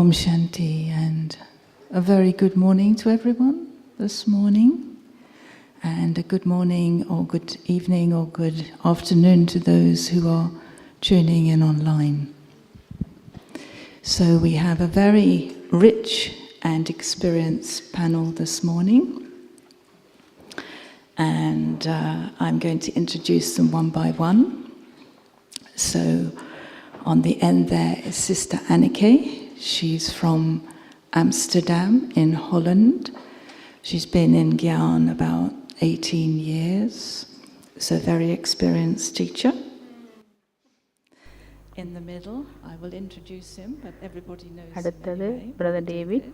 Om Shanti, and a very good morning to everyone this morning, and a good morning or good evening or good afternoon to those who are tuning in online. So we have a very rich and experienced panel this morning, and I'm going to introduce them one by one. So on the end there is Sister Anneke. She's from Amsterdam in Holland. She's been in Gyan about 18 years, so very experienced teacher. In the middle, I will introduce him, but everybody knows him anyway. Brother David.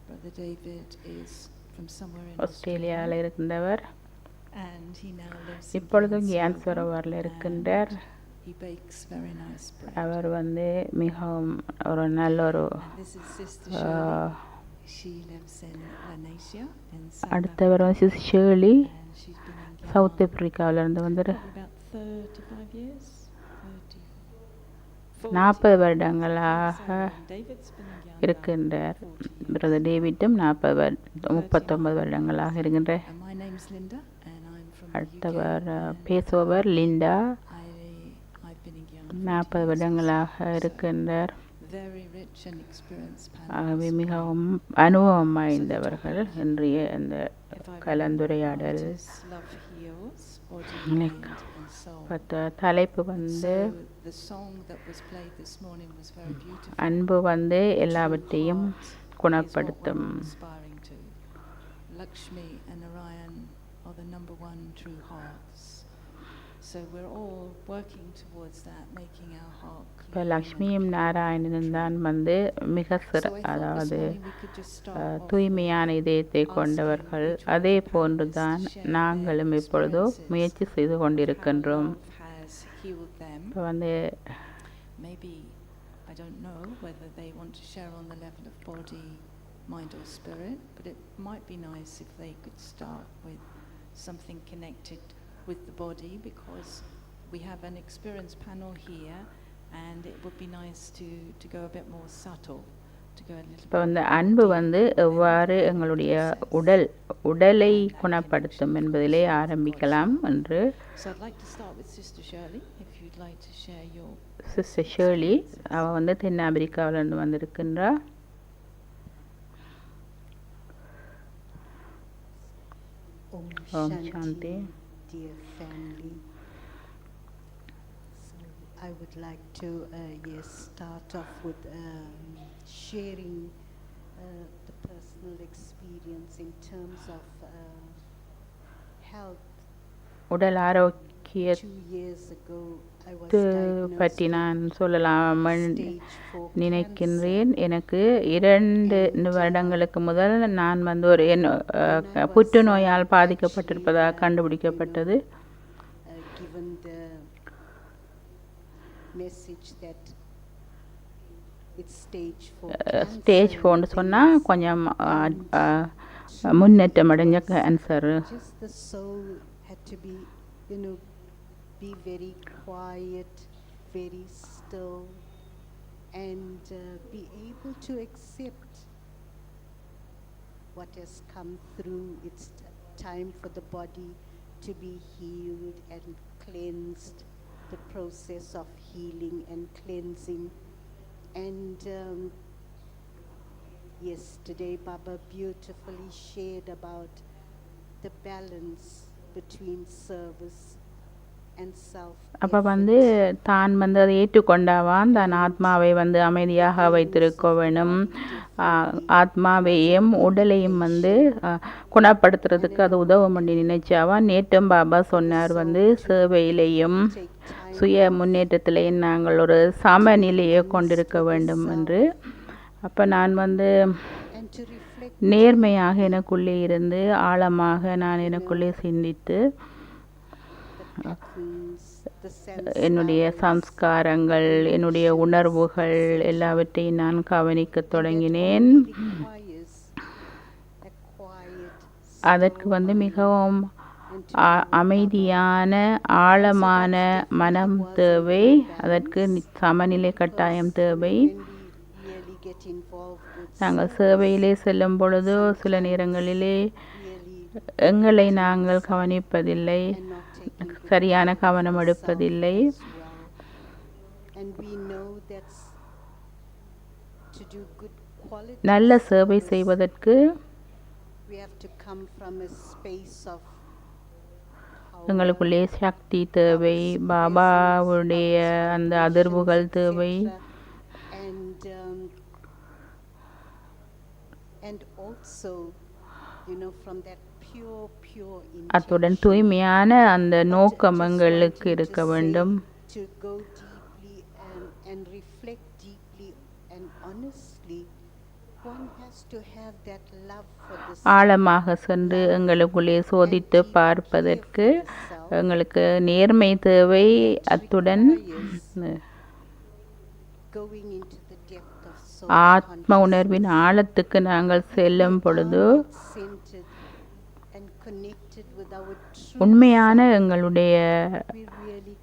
Brother David is from somewhere in Australia. And he now lives in Gyan Sarovar. He bakes very nice bread. அவர் மிகவும் ஒரு நல்ல ஒரு அடுத்தவர் sister surely south ஆப்பிரிக்காவில் இருந்து வந்துட்டு 40 வருடங்களாக இருக்கின்றார். பிரதர் டேவிட்டும் 39 வருடங்களாக இருக்கின்றார். அடுத்தவர் பேசுபவர் லிண்டா 40 வருடங்களாக இருக்கின்றார். ஆகவே மிகவும் அனுபவம் வாய்ந்தவர்கள். இன்றைய இந்த கலந்துரையாடல் தலைப்பு அன்பு எல்லாவற்றையும் குணப்படுத்தும். இப்போ லக்ஷ்மியும் நாராயணனும் தான் மிக அதாவது தூய்மையான இதயத்தை கொண்டவர்கள். அதே போன்றுதான் நாங்களும் இப்பொழுதோ முயற்சி செய்து கொண்டிருக்கின்றோம். இப்போ mind or spirit, but it might be nice if they could start with something connected with the body, because we have an experienced panel here and it would be nice to go a bit more subtle, to go a little இப்போ அன்பு எவ்வாறு எங்களுடைய உடலை குணப்படுத்தும் என்பதிலே ஆரம்பிக்கலாம் என்று. So I'd like to start with Sister Shirley, if you'd like to share your. Sister Shirley அவ தென் அமெரிக்காவில இருந்து வந்திருக்கின்றா. Om Shanti, dear family. So I would like to start off with sharing the personal experience in terms of health. உடல் ஆரோக்கிய 2 years ago I was பற்றி நான் சொல்லலாம் நினைக்கின்றேன். எனக்கு 2 வருடங்களுக்கு முதல் நான் ஒரு புற்றுநோயால் பாதிக்கப்பட்டிருப்பதாக கண்டுபிடிக்கப்பட்டது. Given the message that it's stage 4 சொன்னா கொஞ்சம் முன்னேற்றம் அடைஞ்ச cancer. Just the soul had to be, be very quiet, very still, and be able to accept what has come through. It's time for the body to be healed and cleansed, the process of healing and cleansing. And yesterday Baba beautifully shared about the balance between service and self. அப்போ தான் அதை ஏற்றுக்கொண்டாவான் தான் ஆத்மாவை அமைதியாக வைத்திருக்க வேணும். ஆத்மாவையும் உடலையும் குணப்படுத்துறதுக்கு அது உதவும் பண்ணி நினைச்சாவான். நேற்றும் பாபா சொன்னார் சேவையிலையும் சுய முன்னேற்றத்திலையும் நாங்கள் ஒரு சமநிலையை கொண்டிருக்க வேண்டும் என்று. அப்போ நான் நேர்மையாக எனக்குள்ளே இருந்து ஆழமாக நான் எனக்குள்ளே சிந்தித்து என்னுடைய சம்ஸ்காரங்கள் என்னுடைய உணர்வுகள் எல்லாவற்றையும் நான் கவனிக்க தொடங்கினேன். அதற்கு மிகவும் அமைதியான ஆழமான மனம் தேவை. அதற்கு சமநிலை கட்டாயம் தேவை. get involved with நாங்கள் service, சேவையிலே செல்லும் பொழுதோ சில நேரங்களிலே really எங்களை நாங்கள் கவனிப்பதில்லை, and not taking good சரியான care of கவனம் ourselves எடுப்பதில்லை. as well. And we know that's to do good quality நல்ல சேவை service, செய்வதற்கு we have to come from a space of power, எங்களுக்குள்ளே சக்தி தேவை, Baba's பாபாவுடைய presence, அந்த Baba's அதிர்வுகள் vibrations, தேவை. etc. And also, you know, from that pure அத்துடன் intention. தூய்மையான அந்த But நோக்கம் just எங்களுக்கு wanting இருக்க to say, வேண்டும். to go deeply and reflect deeply and honestly, one has to have that love for the self, ஆழமாக சென்று love எங்களுக்குள்ளே and சோதித்து deep பார்ப்பதற்கு care for the self. எங்களுக்கு நேர்மை தேவை. It அத்துடன் requires going into the depth of soul ஆத்ம உணர்வின் consciousness. ஆழத்துக்கு நாங்கள் If we செல்லும் are பொழுது not centered and connected with our true உண்மையான self, எங்களுடைய we really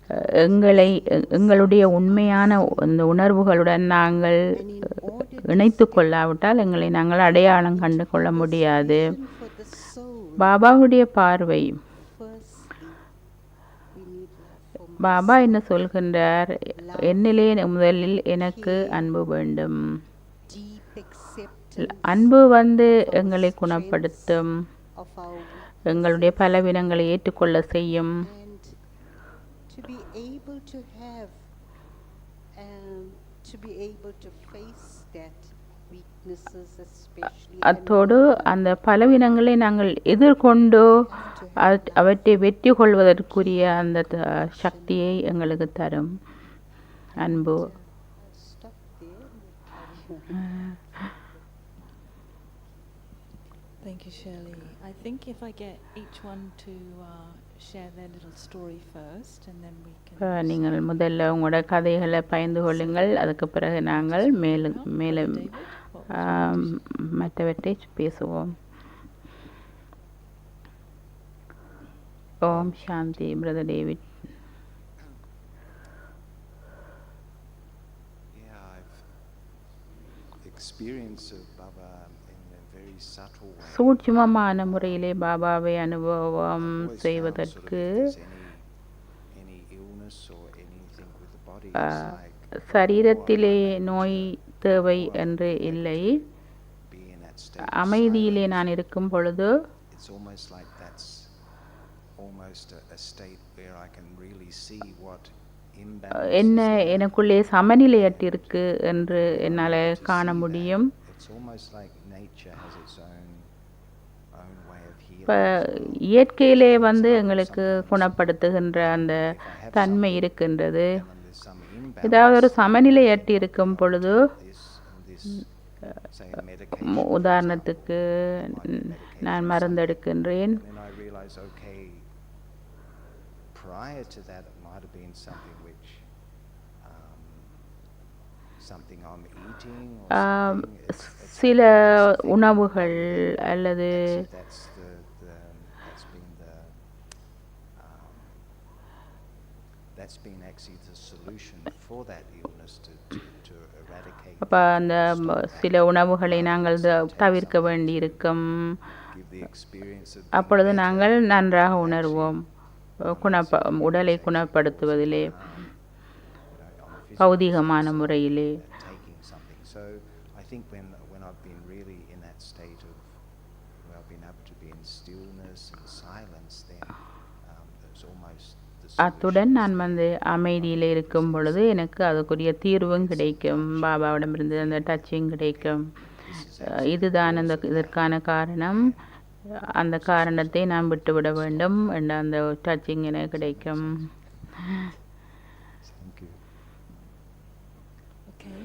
எங்களுடைய உண்மையான அந்த உணர்வுகளுடன் நாங்கள் இணைத்து கொள்ளாவிட்டால் எங்களை நாங்கள் அடையாளம் கண்டு கொள்ள முடியாது. vision for the soul. பாபாவுடைய பார்வை, Firstly, we need love for Baba என்ன சொல்கின்றார்? என்னிலே முதலில் எனக்கு அன்பு வேண்டும். deep acceptance அன்பு எங்களை குணப்படுத்தும், of our எங்களுடைய பலவீனங்களை ஏற்றுக்கொள்ள செய்யும். and to be able to have to be able to face that weaknesses especially, அத்தோடு அந்த பலவீனங்களை நாங்கள் எதிர்கொண்டு அவற்றை வெற்றி கொள்வதற்குரிய அந்த சக்தியை எங்களுக்கு தரும் அன்பு. I'll stop there and carry on. Thank you, Shirley. I think if I get each one to share their little story first, and then we can. நீங்கள் முதல்ல உங்களோட கதைகளை பகிர்ந்து கொள்ளுங்கள், அதுக்கு பிறகு நாங்கள் மேலும் மற்றவற்றை பேசுவோம். Om Shanti. Brother David. Yeah, I've experienced Baba in a very subtle way. சூட்சுமமான முறையிலே பாபாவை அனுபவம் I've always found செய்வதற்கு if there's any illness or anything with the body, it's like சரீரத்திலே நோய் தேவை என்று இல்லை. be in that state of அமைதியிலே silence. நான் இருக்கும் பொழுது It's almost like that's almost a state where I can really see what imbalance என்ன is in me. எனக்குள்ளே சமநிலையற்றிருக்கு என்று என்னால் காண முடியும். It's almost like nature has its own way of இப்போ healing. இயற்கையிலே எங்களுக்கு குணப்படுத்துகின்ற அந்த தன்மை இருக்கின்றது. And when there's some imbalance, ஏதாவது ஒரு சமநிலையற்றி இருக்கும் பொழுது, this say medication, உதாரணத்துக்கு நான் மருந்தெடுக்கின்றேன். and then I realize, okay, prior to that it might have been something which something I'm eating or something. It's சில உணவுகள் அல்லது that's been that's been actually the solution for that illness to eradicate. அப்போ அந்த சில உணவுகளை நாங்கள் தவிர்க்க வேண்டியிருக்கும். Give the experience of அப்பொழுது நாங்கள் நன்றாக உணர்வோம் உடலை குணப்படுத்துவதிலே பௌதிகமான முறையிலே. taking something. So I think when I've been really in that state of where I've been able to be in stillness and silence, then there's almost the அத்துடன் நான் அமைதியில் இருக்கும் பொழுது எனக்கு அதுக்குரிய தீர்வும் கிடைக்கும். பாபாவிடமிருந்து அந்த டச்சிங் கிடைக்கும். இதுதான் இதற்கான காரணம், அந்த காரணத்தை நாம் விட்டுவிட வேண்டும் என்ற அந்த டச்சிங் எனக்கு கிடைக்கும். Thank you. Okay.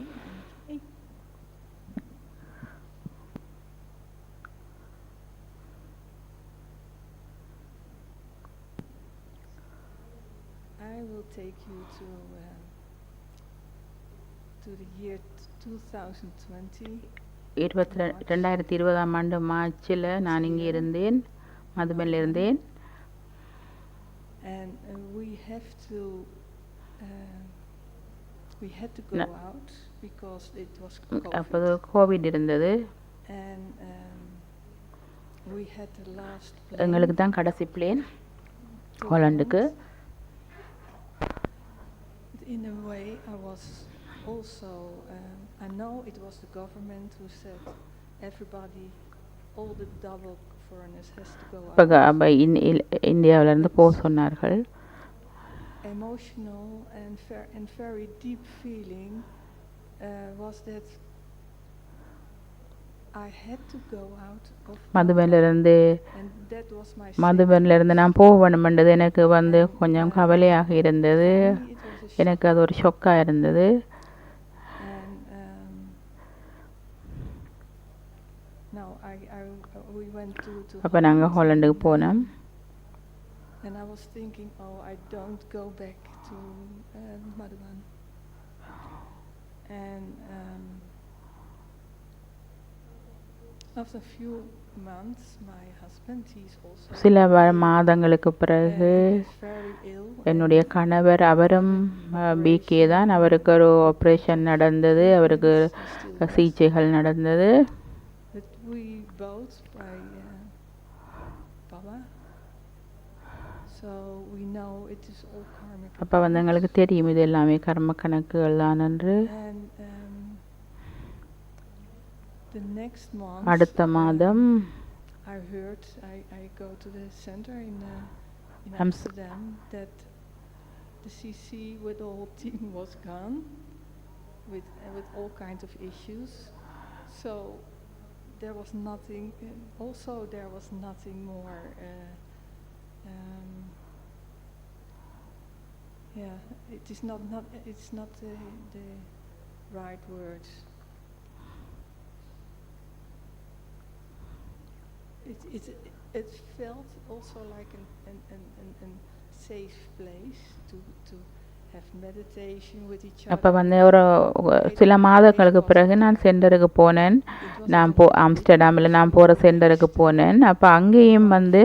I will take you to the year 2020. 2020 ஆண்டு மார்ச்சில் நான் இங்கே இருந்தேன், மதுபனில் இருந்தேன். And we have to we had to go out because it was அப்போது COVID. கோவிட் இருந்தது. And we had the last எங்களுக்கு plane தான் கடைசி plane to ஹாலண்டுக்கு. Holland. In a way, I was also, I know it was the government who said everybody, all the double foreigners has to go இப்போ out. இந்தியாவிலேருந்து போக சொன்னார்கள். Emotional and very deep feeling was that I had to go out of மதுபனிலிருந்து and that was my மதுபனிலிருந்து நான் போக வேண்டுமென்றது எனக்கு வந்து கொஞ்சம் கவலையாக இருந்தது. எனக்கு அது ஒரு ஷொக்காக இருந்தது. அப்போ நாங்கள் ஹாலண்டுக்கு போனோம். And I was thinking, oh, I don't go back to Madhuban. And after a few months, my husband, he's also சில மாதங்களுக்கு பிறகு very ill. என்னுடைய கணவர் அவரும் பிகே தான். அவருக்கு ஒரு ஆப்ரேஷன் நடந்தது, அவருக்கு சிகிச்சைகள் நடந்தது. But we both by Baba. So we know it is all karmic. அப்போ வந்து எங்களுக்கு தெரியும் இது எல்லாமே கர்ம கணக்குகள் தான் என்று. And the next month, அடுத்த மாதம் I heard, I go to the center in Amsterdam that the CC with the whole team was gone with all kinds of issues. So there was nothing. Also, there was nothing more. Yeah, it is not. It's not the right words. It felt also like a safe place to have meditation with each other. அப்போ வந்து ஒரு சில மாதங்களுக்கு பிறகு நான் சென்டருக்கு போனேன். நான் ஆம்ஸ்டர்டாமில் நான் போகிற சென்டருக்கு போனேன். அப்போ அங்கேயும் வந்து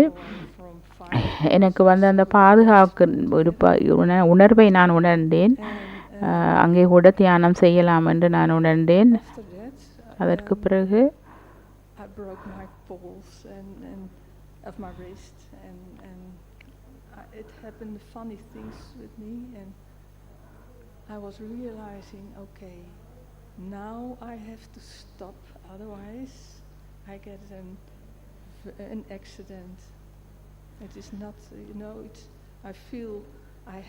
எனக்கு வந்து அந்த பாதுகாப்பு உணர்வை நான் உணர்ந்தேன். அங்கே கூட தியானம் செய்யலாம் என்று நான் உணர்ந்தேன். அதற்கு பிறகு I broke my pulse and of my wrist and it happened funny things with me and I was realizing, okay, now I have to stop, otherwise I get an accident. It is not, I feel I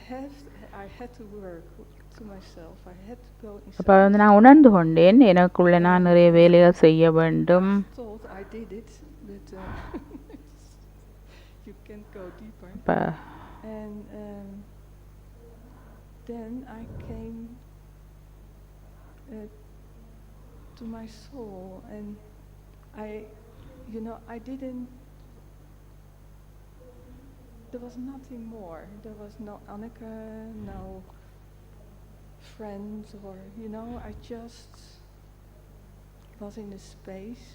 had to work to myself. I had to go inside. அப்போ வந்து நான் உணர்ந்து கொண்டேன் எனக்குள்ள நான் நிறைய வேலைகள் செய்ய வேண்டும். I thought I did it, but you can go deeper. And then I came to my soul, and I didn't. There was nothing more. There was no Anneke, no friends, or I just was in a space.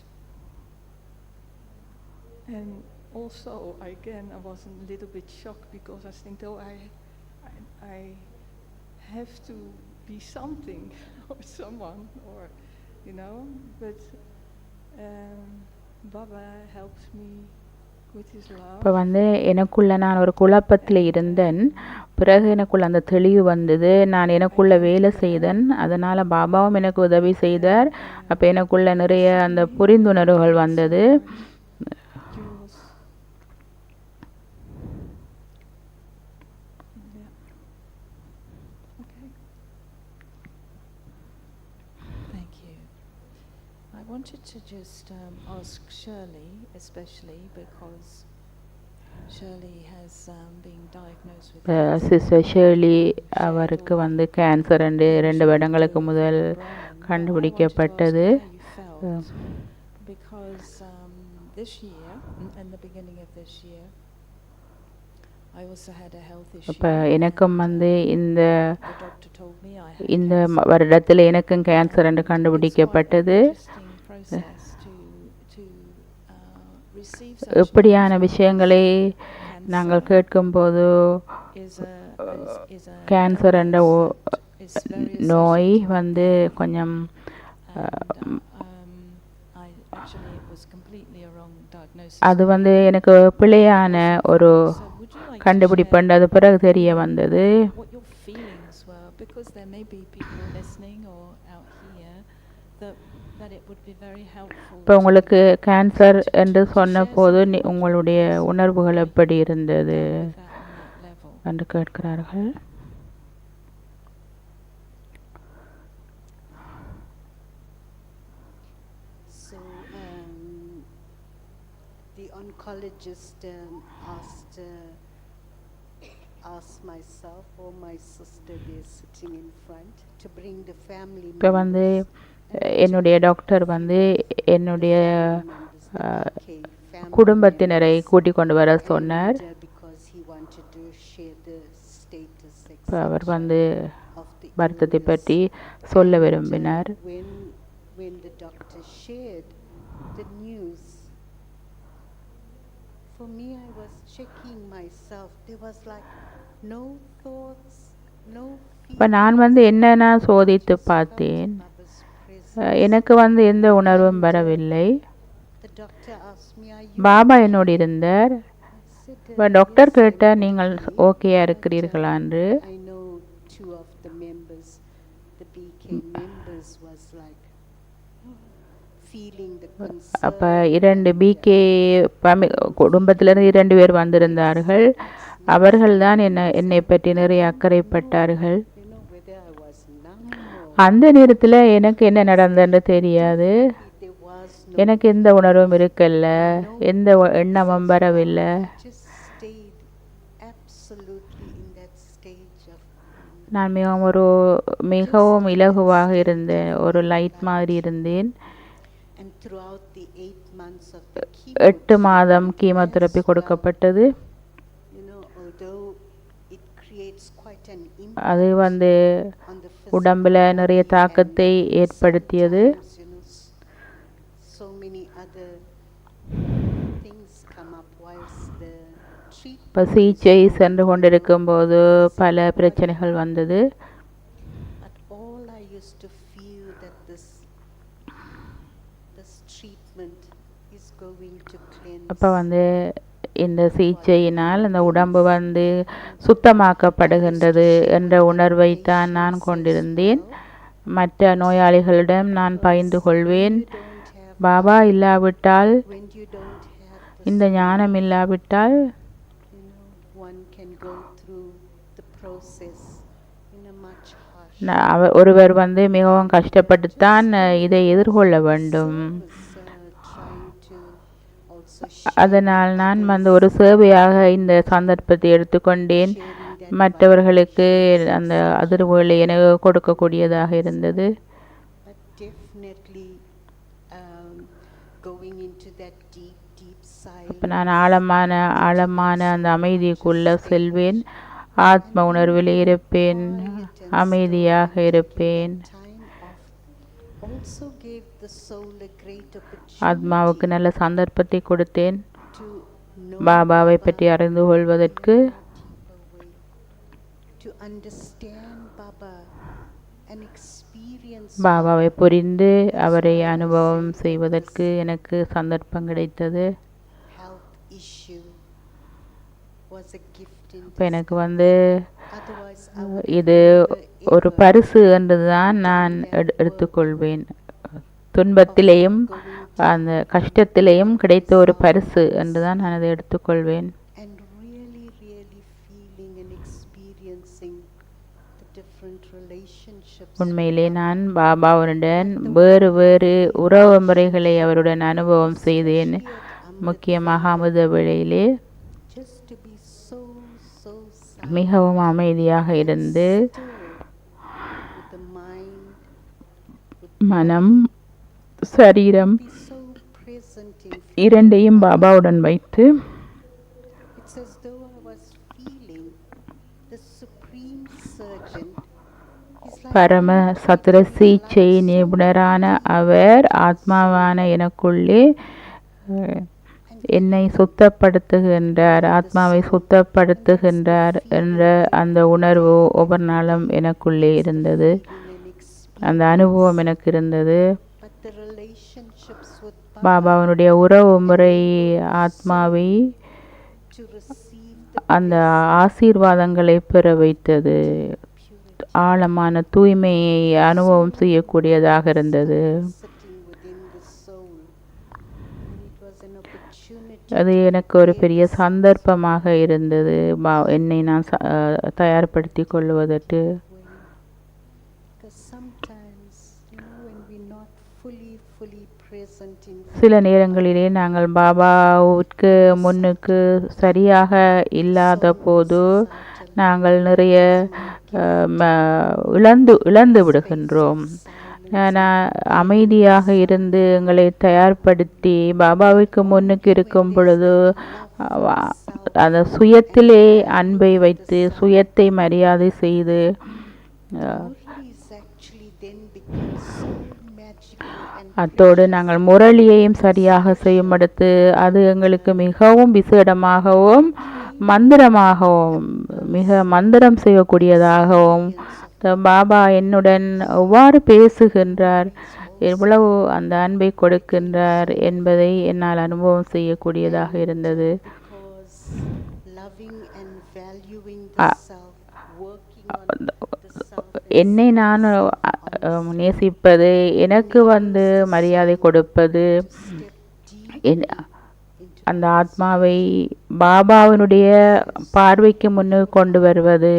And also, again, I was a little bit shocked because I think, oh, I have to be something or someone, or but Baba helps me. இப்போ வந்து எனக்குள்ள நான் ஒரு குழப்பத்தில் இருந்தேன். பிறகு எனக்குள்ள அந்த தெளிவு வந்தது. நான் எனக்குள்ள வேலை செய்தேன். அதனால் பாபாவும் எனக்கு உதவி செய்தார். அப்போ எனக்குள்ள நிறைய அந்த புரிந்துணர்வுகள் வந்தது. I wanted to just ask Shirley, especially because Shirley has been diagnosed with sister surely அவருக்கு வந்து கேன்சர் 2 வருடங்களுக்கு முதல் கண்டுபிடிக்கப்பட்டது. Because this year, in the beginning of this year, I also had a health issue. அப்போ எனக்கும் வந்து இந்த வருடத்தில் எனக்கும் கேன்சர் என்று கண்டுபிடிக்கப்பட்டது. எப்படியான விஷயங்களை நாங்கள் கேட்கும்போது கேன்சர் என்ற is very நோய் associated with வந்து that. கொஞ்சம் And I actually it was completely a wrong diagnosis. அது for வந்து me. எனக்கு பிழையான ஒரு So would you like to கண்டுபிடிப்புண்டு அது பிறகு தெரிய வந்தது. share what your feelings were? Because there may be people listening or out here that it would be very helpful. இப்போ உங்களுக்கு கேன்சர் to என்று share சொன்ன some போது of what உங்களுடைய you உணர்வுகள் எப்படி இருந்தது dealt with that on that level. என்று கேட்கிறார்கள். So the oncologist asked myself or my sister there sitting in front to bring the family இப்போ வந்து என்னுடைய டாக்டர் வந்து என்னுடைய குடும்பத்தினரை கூட்டிக் கொண்டு வர சொன்னார். இப்போ அவர் வந்து வருத்தத்தை பற்றி சொல்ல விரும்பினார். When the doctor shared the news, for me I was checking myself. There was like no thoughts, no இப்போ நான் வந்து என்னென்ன சோதித்து பார்த்தேன். எனக்கு வந்து எந்த உணர்வும் வரவில்லை. பாபா என்னோடு இருந்தார். இப்போ டாக்டர் கேட்டார், நீங்கள் ஓகேயா இருக்கிறீர்களா என்று. அப்போ 2 பிகே குடும்பத்திலிருந்து 2 பேர் வந்திருந்தார்கள். அவர்கள்தான் என்னை பற்றி நிறைய அக்கறைப்பட்டார்கள். அந்த நேரத்தில் எனக்கு என்ன நடந்ததுன்னு தெரியாது. எனக்கு எந்த உணர்வும் இருக்கல்ல, எந்த எண்ணமும் வரவில்லை. நான் மிகவும் இலகுவாக இருந்தேன், ஒரு லைட் மாதிரி இருந்தேன். 8 மாதம் கீமோதெரப்பி கொடுக்கப்பட்டது. அது வந்து உடம்புல நிறைய தாக்கத்தை ஏற்படுத்தியது. இப்போ சிகிச்சை சென்று கொண்டிருக்கும் போது பல பிரச்சனைகள் வந்தது. அப்போ வந்து இந்த சிகிச்சையினால் இந்த உடம்பு வந்து சுத்தமாக்கப்படுகின்றது என்ற உணர்வைத்தான் நான் கொண்டிருந்தேன். மற்ற நோயாளிகளிடம் நான் பகிர்ந்து கொள்வேன். பாபா இல்லாவிட்டால், இந்த ஞானம் இல்லாவிட்டால் ஒருவர் வந்து மிகவும் கஷ்டப்பட்டுத்தான் இதை எதிர்கொள்ள வேண்டும். அதனால் நான் வந்து ஒரு சேவையாக இந்த சந்தர்ப்பத்தை எடுத்துக்கொண்டேன். மற்றவர்களுக்கு அந்த அதிர்வுகளை எனக்கு கொடுக்கக்கூடியதாக இருந்தது. இப்போ நான் ஆழமான அந்த அமைதிக்குள்ள செல்வேன். ஆத்ம உணர்வில் இருப்பேன், அமைதியாக இருப்பேன். ஆத்மாவுக்கு நல்ல சந்தர்ப்பத்தை கொடுத்தேன் பாபாவை பற்றி அறிந்து கொள்வதற்கு. பாபாவை புரிந்து அவரை அனுபவம் செய்வதற்கு எனக்கு சந்தர்ப்பம் கிடைத்தது. இப்போ எனக்கு வந்து இது ஒரு பரிசு என்றுதான் நான் எடுத்துக்கொள்வேன். துன்பத்திலேயும் அந்த கஷ்டத்திலேயும் கிடைத்த ஒரு பரிசு என்றுதான் நான் அதை எடுத்துக்கொள்வேன். உண்மையிலே நான் பாபாவுடன் வேறு வேறு உறவு முறைகளை அவருடன் அனுபவம் செய்தேன். முக்கியமாக அமுத வேளையிலே மிகவும் அமைதியாக இருந்து மனம் சரீரம் இரண்டையும் பாபாவுடன் வைத்து பரம சத்திர சிகிச்சை நிபுணரான அவர் ஆத்மாவான எனக்குள்ளே என்னை சுத்தப்படுத்துகின்றார், ஆத்மாவை சுத்தப்படுத்துகின்றார் என்ற அந்த உணர்வு ஒவ்வொரு நாளும் எனக்குள்ளே இருந்தது. அந்த அனுபவம் எனக்கு இருந்தது. but the relationships with பாபாவினுடைய உறவு முறை ஆத்மாவை to receive the அந்த ஆசீர்வாதங்களை பெற வைத்தது. ஆழமான தூய்மையை அனுபவம் செய்யக்கூடியதாக இருந்தது. sitting within the soul. And it was an opportunity அது எனக்கு ஒரு பெரிய சந்தர்ப்பமாக இருந்தது, என்னை நான் தயார்படுத்தி கொள்வதற்கு. because sometimes, when we're not fully present in சில நேரங்களிலே நாங்கள் பாபாவுக்கு முன்னுக்கு சரியாக இல்லாத போது நாங்கள் நிறைய இழந்து விடுகின்றோம். அமைதியாக இருந்து எங்களை தயார்படுத்தி பாபாவுக்கு முன்னுக்கு இருக்கும் பொழுது அந்த சுயத்திலே அன்பை வைத்து சுயத்தை மரியாதை செய்து அத்தோடு நாங்கள் முரளியையும் சரியாக செய்யும் அடுத்து அது எங்களுக்கு மிகவும் விசேடமாகவும் மந்திரமாகவும் மிக மந்திரம் செய்யக்கூடியதாகவும் பாபா என்னுடன் எவ்வாறு பேசுகின்றார், எவ்வளவு அந்த அன்பை கொடுக்கின்றார் என்பதை என்னால் அனுபவம் செய்யக்கூடியதாக இருந்தது. என்னை நான் நேசிப்பது, எனக்கு மரியாதை கொடுப்பது, அந்த ஆத்மாவை பாபாவினுடைய பார்வைக்கு முன்னுக்கு கொண்டு வருவது,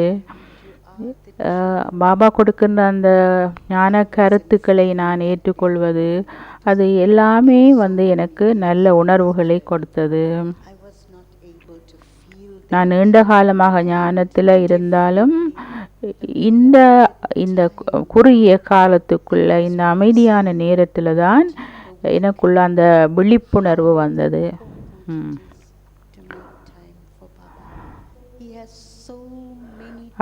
பாபா கொடுக்கின்ற அந்த ஞான கருத்துக்களை நான் ஏற்றுக்கொள்வது, அது எல்லாமே எனக்கு நல்ல உணர்வுகளை கொடுத்தது. நான் நீண்ட காலமாக ஞானத்தில் இருந்தாலும் இந்த இந்த குறுகிய காலத்துக்குள்ள இந்த அமைதியான நேரத்தில் தான் எனக்குள்ள அந்த விழிப்புணர்வு வந்தது.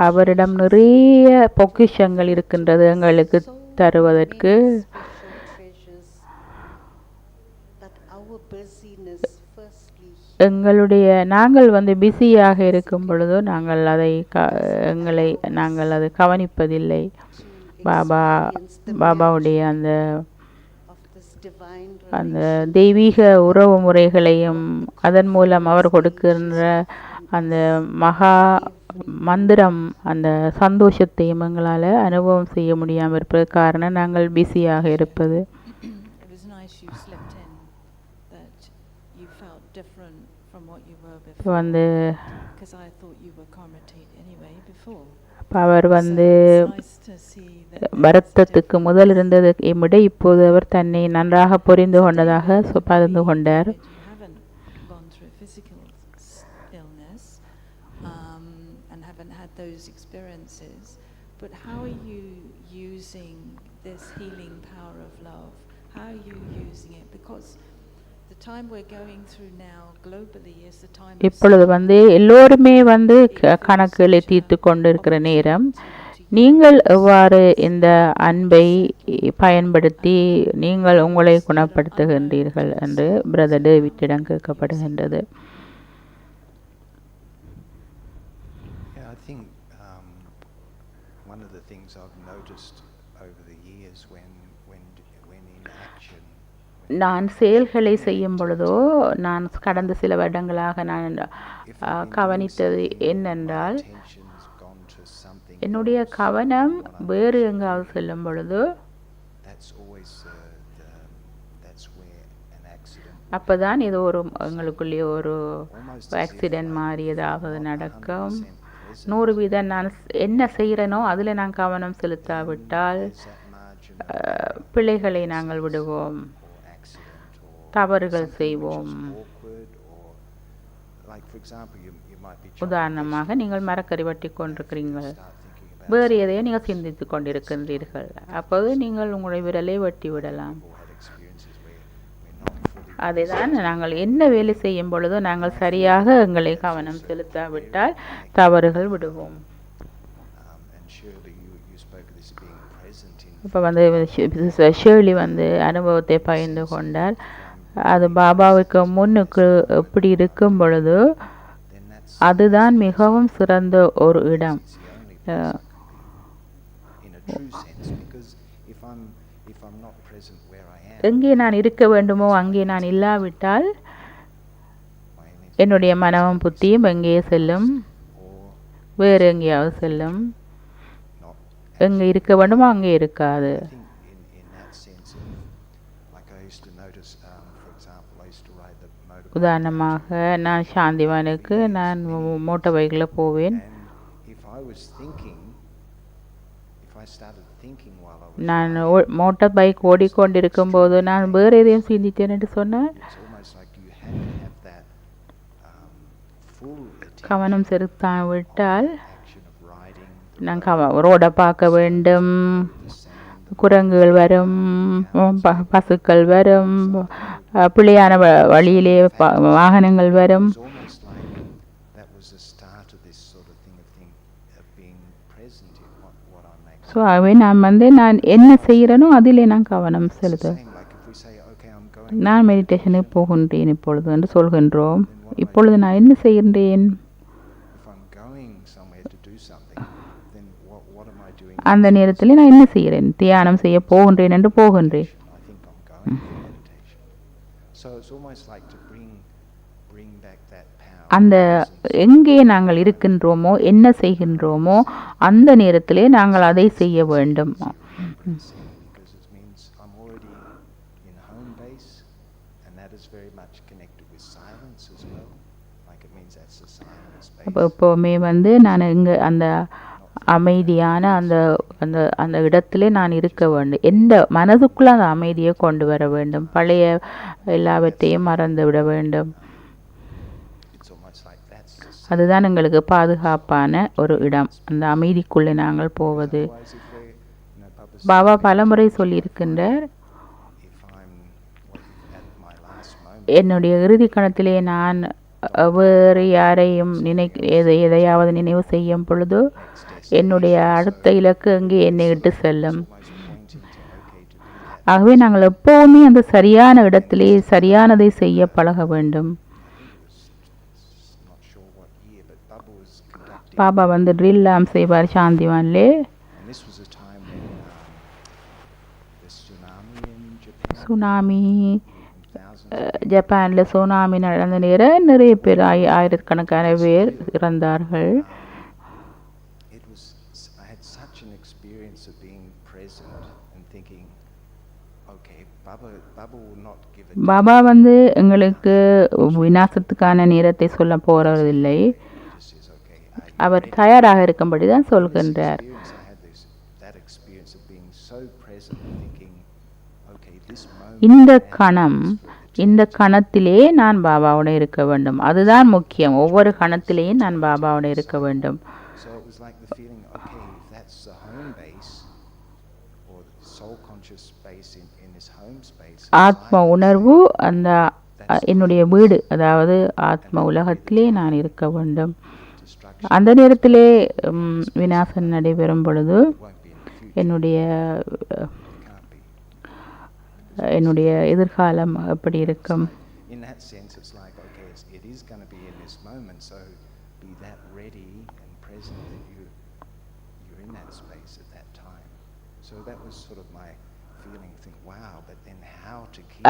அவரிடம் நிறைய பொக்கிஷங்கள் இருக்கின்றது எங்களுக்கு தருவதற்கு. நாங்கள் பிஸியாக இருக்கும் பொழுது நாங்கள் அதை கவனிப்பதில்லை. பாபாவுடைய அந்த தெய்வீக உறவு முறைகளையும் அதன் மூலம் அவர் கொடுக்கின்ற அந்த மகா மந்திரம் அந்த சந்தோஷத்தையும் எங்களால் அனுபவம் செய்ய முடியாமல் இருப்பது காரணம் நாங்கள் பிஸியாக இருப்பது. அவர் வருத்தத்துக்கு முதல் இருந்தது விட இப்போது அவர் தன்னை நன்றாக புரிந்து கொண்டதாக பகிர்ந்து கொண்டார். But how are you using this healing power of love? How are you using it? Because the time we're going through now globally is the time. இப்பொழுது எல்லோருமே கணக்குகளை தீர்த்து கொண்டிருக்கிற நேரம். நீங்கள் எவ்வாறு இந்த அன்பை பயன்படுத்தி நீங்கள் உங்களை குணப்படுத்துகின்றீர்கள் என்று brother டேவிட்டிடம் கேட்கப்படுகின்றது. One of the things I've noticed over the years when in action, நான் செயல்களை செய்யும் பொழுதோ நான் கடந்த சில வருடங்களாக நான் கவனித்தது என்னென்றால் என்னுடைய கவனம் வேறு எங்காவது செல்லும் பொழுது அப்பதான் இது எங்களுக்குள்ளே ஒரு ஆக்சிடென்ட் மாதிரி ஏதாவது நடக்கும். 100% நான் என்ன செய்கிறேனோ அதில் நான் கவனம் செலுத்தாவிட்டால் பிழைகளை நாங்கள் விடுவோம், தவறுகள் செய்வோம். உதாரணமாக நீங்கள் மரக்கறி வெட்டி கொண்டிருக்கிறீர்கள், வேறு எதையோ நீங்கள் சிந்தித்து கொண்டிருக்கின்றீர்கள், அப்போது நீங்கள் உங்களுடைய விரலை வெட்டி விடலாம். அதைதான் நாங்கள் என்ன வேலை செய்யும் பொழுதோ நாங்கள் சரியாக எங்களை கவனம் செலுத்தாவிட்டால் தவறுகள் விடுவோம். இப்போ ஷேர்லி அனுபவத்தை பகிர்ந்து கொண்டார். அது பாபாவுக்கு முன்னுக்கு எப்படி இருக்கும் பொழுது then that's அதுதான் மிகவும் சிறந்த ஒரு இடம். it's the only place I can be in a true sense, because if I'm not present where I am, எங்கே நான் இருக்க வேண்டுமோ அங்கே நான் இல்லாவிட்டால் my energy என்னுடைய மனமும் புத்தியும் எங்கே செல்லும், or வேறு எங்கேயாவது செல்லும். not. எங்கே இருக்க வேண்டுமோ அங்கே இருக்காது. I think in that sense, like I used to notice, for example, I used to ride the motorbike, உதாரணமாக நான் சாந்திவானுக்கு நான் மோட்டார் பைக்கில் போவேன். and if I was thinking, if I started thinking while I was நான் riding, motor bike ஓடிக்கொண்டிருக்கும் போது நான் வேறு எதையும் சிந்தித்தேன் என்று சொன்னால் it's almost like you had to have that full attention கவனம் செலுத்தாம விட்டால் action of riding, நான் ரோடை பார்க்க வேண்டும், the sand, குரங்குகள் வரும், பசுக்கள் வரும், பிள்ளையான வழியிலே வாகனங்கள் வரும். it's almost like that was the start of this sort of thing of being present in what I'm making. So அவை நான் என்ன செய்கிறேனோ அதிலே நான் கவனம் செலுத்துவேன். Saying like if we say, okay, I'm going, நான் மெடிடேஷனுக்கு போகின்றேன் இப்பொழுது என்று சொல்கின்றோம். இப்பொழுது நான் என்ன செய்கின்றேன்? if I'm going somewhere to do something, then what am I doing? அந்த நேரத்தில் நான் என்ன செய்கிறேன்? தியானம் செய்ய போகின்றேன் என்று போகின்றேன். I think I'm going for meditation. So it's almost like to bring back that power. அந்த எங்கே நாங்கள் இருக்கின்றோமோ என்ன செய்கின்றோமோ அந்த நேரத்திலே நாங்கள் அதை செய்ய வேண்டும். Because it means I'm already in home base, and that is very much connected with silence as well. Like it means that's a silent space. அப்போ எப்போவுமே நான் இங்கே அந்த அமைதியான அந்த அந்த அந்த இடத்திலே நான் இருக்க வேண்டும். எந்த மனதுக்குள்ள அந்த அமைதியை கொண்டு வர வேண்டும். பழைய எல்லாவற்றையும் மறந்து விட வேண்டும். It's almost like that's the அதுதான் எங்களுக்கு பாதுகாப்பான ஒரு இடம், அந்த அமைதிக்குள்ளே நாங்கள் போவது. otherwise if we're, Papa's Baba பலமுறை சொல்லியிருக்கின்றார், if I'm at my last moment, என்னுடைய இறுதி கணத்திலே நான் வேறு யாரையும் எதையாவது நினைவு செய்யும் பொழுது என்னுடைய அடுத்த இலக்கு அங்கே என்னை இட்டு செல்லும். almost pointing to okay to do that. ஆகவே நாங்கள் எப்போவுமே அந்த சரியான இடத்திலே சரியானதை செய்ய பழக வேண்டும். Not sure what year, but Baba was conducting, Baba ட்ரில்லாம் செய்வார் சாந்திவான்லே. and this was a time when the tsunami in Japan, tsunami thousands ஜப்பானில் சுனாமி நடந்த நேரம் நிறைய பேர் ஆயிரக்கணக்கான பேர் இறந்தார்கள். it was, I had such an experience of being present and thinking, okay, Baba will not give it. Baba எங்களுக்கு விநாசத்துக்கான நேரத்தை சொல்ல போறதில்லை. Just says, okay, அவர் தயாராக இருக்கும்படி தான் சொல்கின்றார். experience I had that experience of being so present and thinking, okay, this moment இந்த கணம், இந்த கணத்திலே நான் பாபாவோட இருக்க வேண்டும். அதுதான் முக்கியம். ஒவ்வொரு கணத்திலேயும் நான் பாபாவோட இருக்க வேண்டும். So it was like the feeling, okay, if that's the home base or the soul conscious space in this home space, ஆத்ம உணர்வு அந்த என்னுடைய வீடு, அதாவது ஆத்ம உலகத்திலே நான் இருக்க வேண்டும். destruction அந்த நேரத்திலே விநாசம் நடைபெறும் பொழுது won't be in the future, என்னுடைய can't be. என்னுடைய எதிர்காலம் எப்படி இருக்கும்? In that sense, it's like, okay, it is going to be in this moment, so be that ready and present that you're in that space at that time. So that was sort of my feeling, think, wow, but then how to keep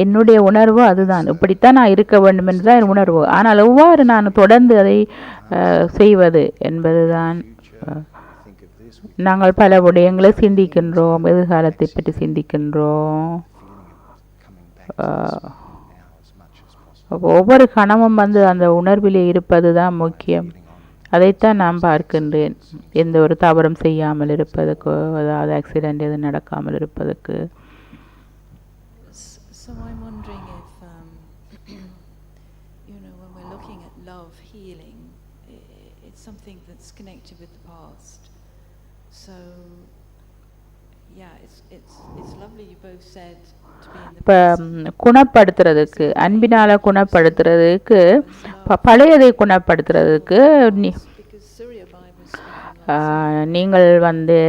என்னுடைய உணர்வு அதுதான். இப்படித்தான் நான் இருக்க வேண்டும் என்றுதான் என் உணர்வு. ஆனால் எவ்வாறு நான் தொடர்ந்து அதை செய்வது என்பதுதான். future, think of this, we நாங்கள் பல விடயங்களை சிந்திக்கின்றோம், எதிர்காலத்தை பற்றி சிந்திக்கின்றோம். feeling of coming back to this now as much as possible. அப்போ ஒவ்வொரு கணமும் அந்த உணர்விலே இருப்பது தான் முக்கியம். அதைத்தான் நான் பார்க்கின்றேன். எந்த ஒரு தவறும் செய்யாமல் இருப்பதற்கு, அதாவது ஆக்சிடென்ட் எதுவும் நடக்காமல் இருப்பதற்கு. So I'm wondering if, when we're looking at love healing, it's something that's connected with the past. So, yeah, it's lovely you both said to be in the இப்போ present. குணப்படுத்துறதுக்கு, அன்பினால குணப்படுத்துறதுக்கு, பழையதை குணப்படுத்துறதுக்கு Because Surya Bai was speaking நீங்கள் வந்து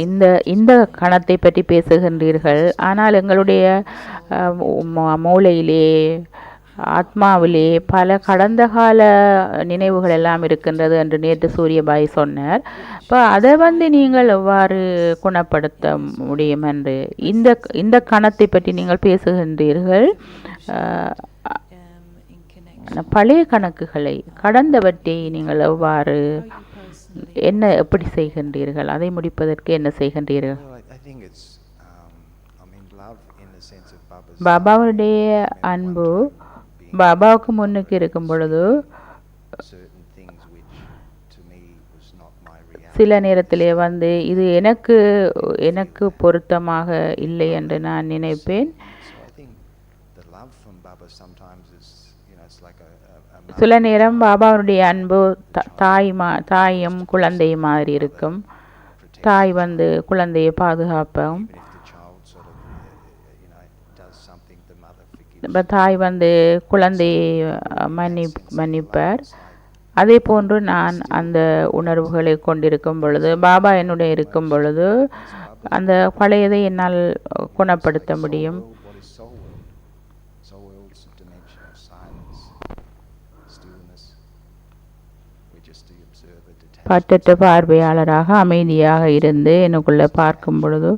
இந்த இந்த கணத்தை பற்றி பேசுகின்றீர்கள், ஆனால் எங்களுடைய மூளையிலே ஆத்மாவிலே பல கடந்த கால நினைவுகள் எல்லாம் இருக்கின்றது என்று நேற்று சூரியபாய் சொன்னார். இப்போ அதை வந்து நீங்கள் எவ்வாறு குணப்படுத்த முடியும் என்று இந்த கணத்தை பற்றி நீங்கள் பேசுகின்றீர்கள். பழைய கணக்குகளை கடந்தவற்றை நீங்கள் எவ்வாறு எப்படி செய்கின்றீர்கள், அதை முடிப்பதற்கு என்ன செய்கின்றீர்கள்? பாபாவுடைய அன்பு பாபாவுக்கு முன்னுக்கு இருக்கும் பொழுது சில நேரத்திலே வந்து இது எனக்கு பொருத்தமாக இல்லை என்று நான் நினைப்பேன். சில நேரம் பாபாவுடைய அன்பு தாயும் குழந்தையும் மாதிரி இருக்கும். தாய் வந்து குழந்தையை பாதுகாப்போம். தாய் வந்து குழந்தையை மன்னிப்பார். அதே போன்று நான் அந்த உணர்வுகளை கொண்டிருக்கும் பொழுது, பாபா என்னுடைய இருக்கும் பொழுது, அந்த பழையதை என்னால் குணப்படுத்த முடியும். பற்றற்ற பார்வையாளராக அமைதியாக இருந்து எனக்குள்ள பார்க்கும் பொழுது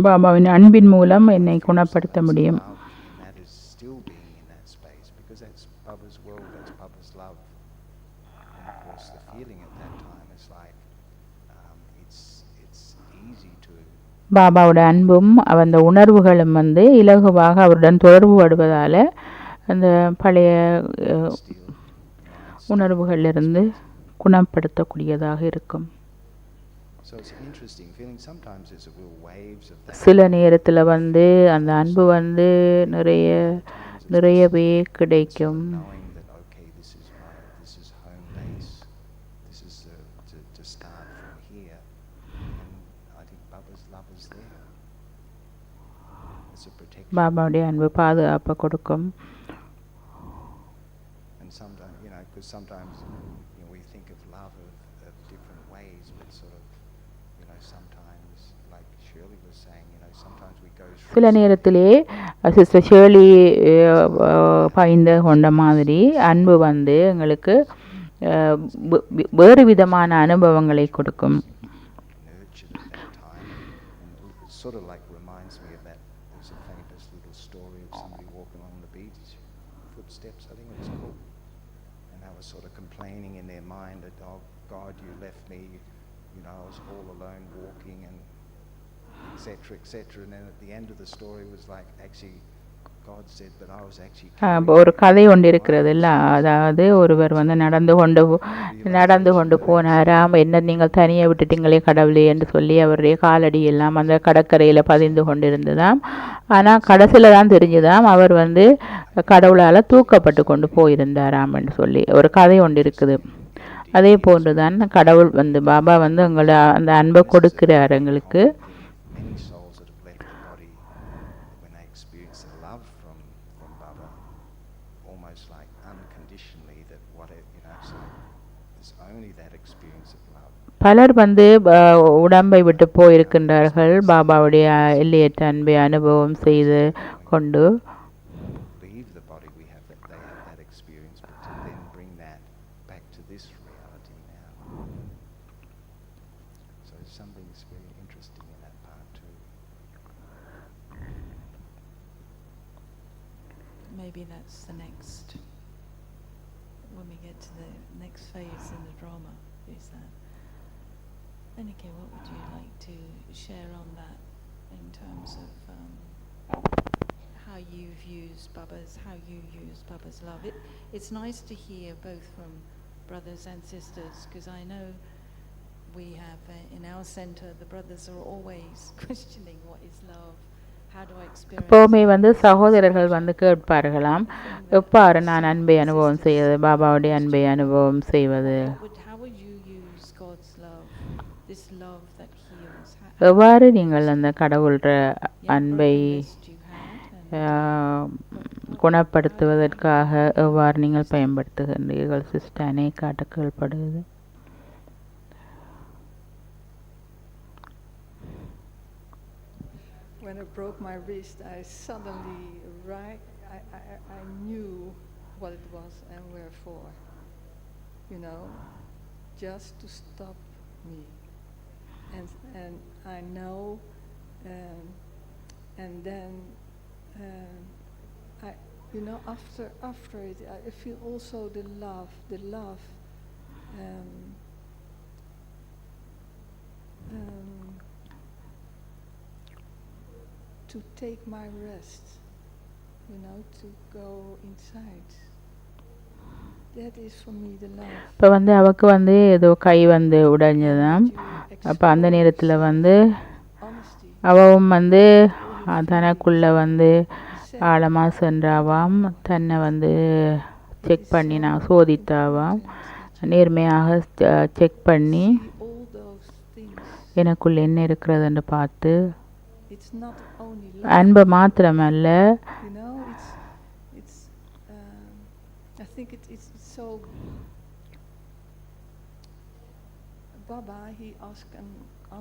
பாபாவின் அன்பின் மூலம் என்னை குணப்படுத்த முடியும். பாபாவோட அன்பும் அந்த உணர்வுகளும் வந்து இலகுவாக அவருடன் தொடர்பு படுவதால் அந்த பழைய உணர்வுகளிலிருந்து குணப்படுத்தக்கூடியதாக இருக்கும். சில நேரத்தில் வந்து அந்த அன்பு வந்து நிறையவே கிடைக்கும். பாபாவுடைய அன்பு பாதுகாப்பை கொடுக்கும். சில நேரத்திலே சிஸ்டர் ஷேர்லி பாய்ந்த கொண்ட மாதிரி அன்பு வந்து எங்களுக்கு வேறு விதமான அனுபவங்களை கொடுக்கும். ஒரு கதை ஒன்று இருக்கிறது இல்ல, அதாவது ஒருவர் வந்து நடந்து கொண்டு போனாராம். என்ன நீங்கள் தனியாக விட்டுட்டீங்களே கடவுளே என்று சொல்லி அவருடைய காலடி எல்லாம் அந்த கடற்கரையில் பதிந்து கொண்டிருந்ததாம். ஆனால் கடைசியில் தான் தெரிஞ்சுதாம் அவர் வந்து கடவுளால் தூக்கப்பட்டு கொண்டு போயிருந்தாராம் என்று சொல்லி ஒரு கதை ஒன்று இருக்குது. அதே போன்று தான் கடவுள் வந்து பாபா வந்து எங்களை அந்த அன்பை கொடுக்கிறார் எங்களுக்கு. பலர் வந்து உடம்பை விட்டு போயிருக்கின்றார்கள் பாபாவுடைய எல்லையற்ற அன்பை அனுபவம் செய்து கொண்டு. Maybe that's the next, when we get to the next phase in the drama, is that. Anike, what would you like to share on that in terms of how you've used how you use Baba's love? It's nice to hear both from brothers and sisters, because I know we have in our center, the brothers are always questioning what is love. எப்போவுமே வந்து சகோதரர்கள் வந்து கேட்பார்களாம், எவ்வாறு நான் அன்பை அனுபவம் செய்வது, பாபாவுடைய அன்பை அனுபவம் செய்வது, எவ்வாறு நீங்கள் அந்த கடவுள்ற அன்பை குணப்படுத்துவதற்காக எவ்வாறு நீங்கள் பயன்படுத்துகின்றீர்கள் sister Aneka கேள்விப்படுகிறது. When I broke my wrist, I suddenly I knew what it was and wherefore. You know, just to stop me. And I know, and then after it, I feel also the love. To take my rest, to go inside. That is for me the love. இப்போ அவக்கு ஏதோ கை உடைஞ்சதாம். அப்போ அந்த நேரத்தில் அவவும் தனக்குள்ள ஆழமாக சென்றாவாம், தன்னை check பண்ணி நான் சோதித்தாவாம், நேர்மையாக செக் பண்ணி எனக்குள்ள என்ன இருக்கிறதுன்னு பார்த்து அன்பு மாத்திரமல்ல,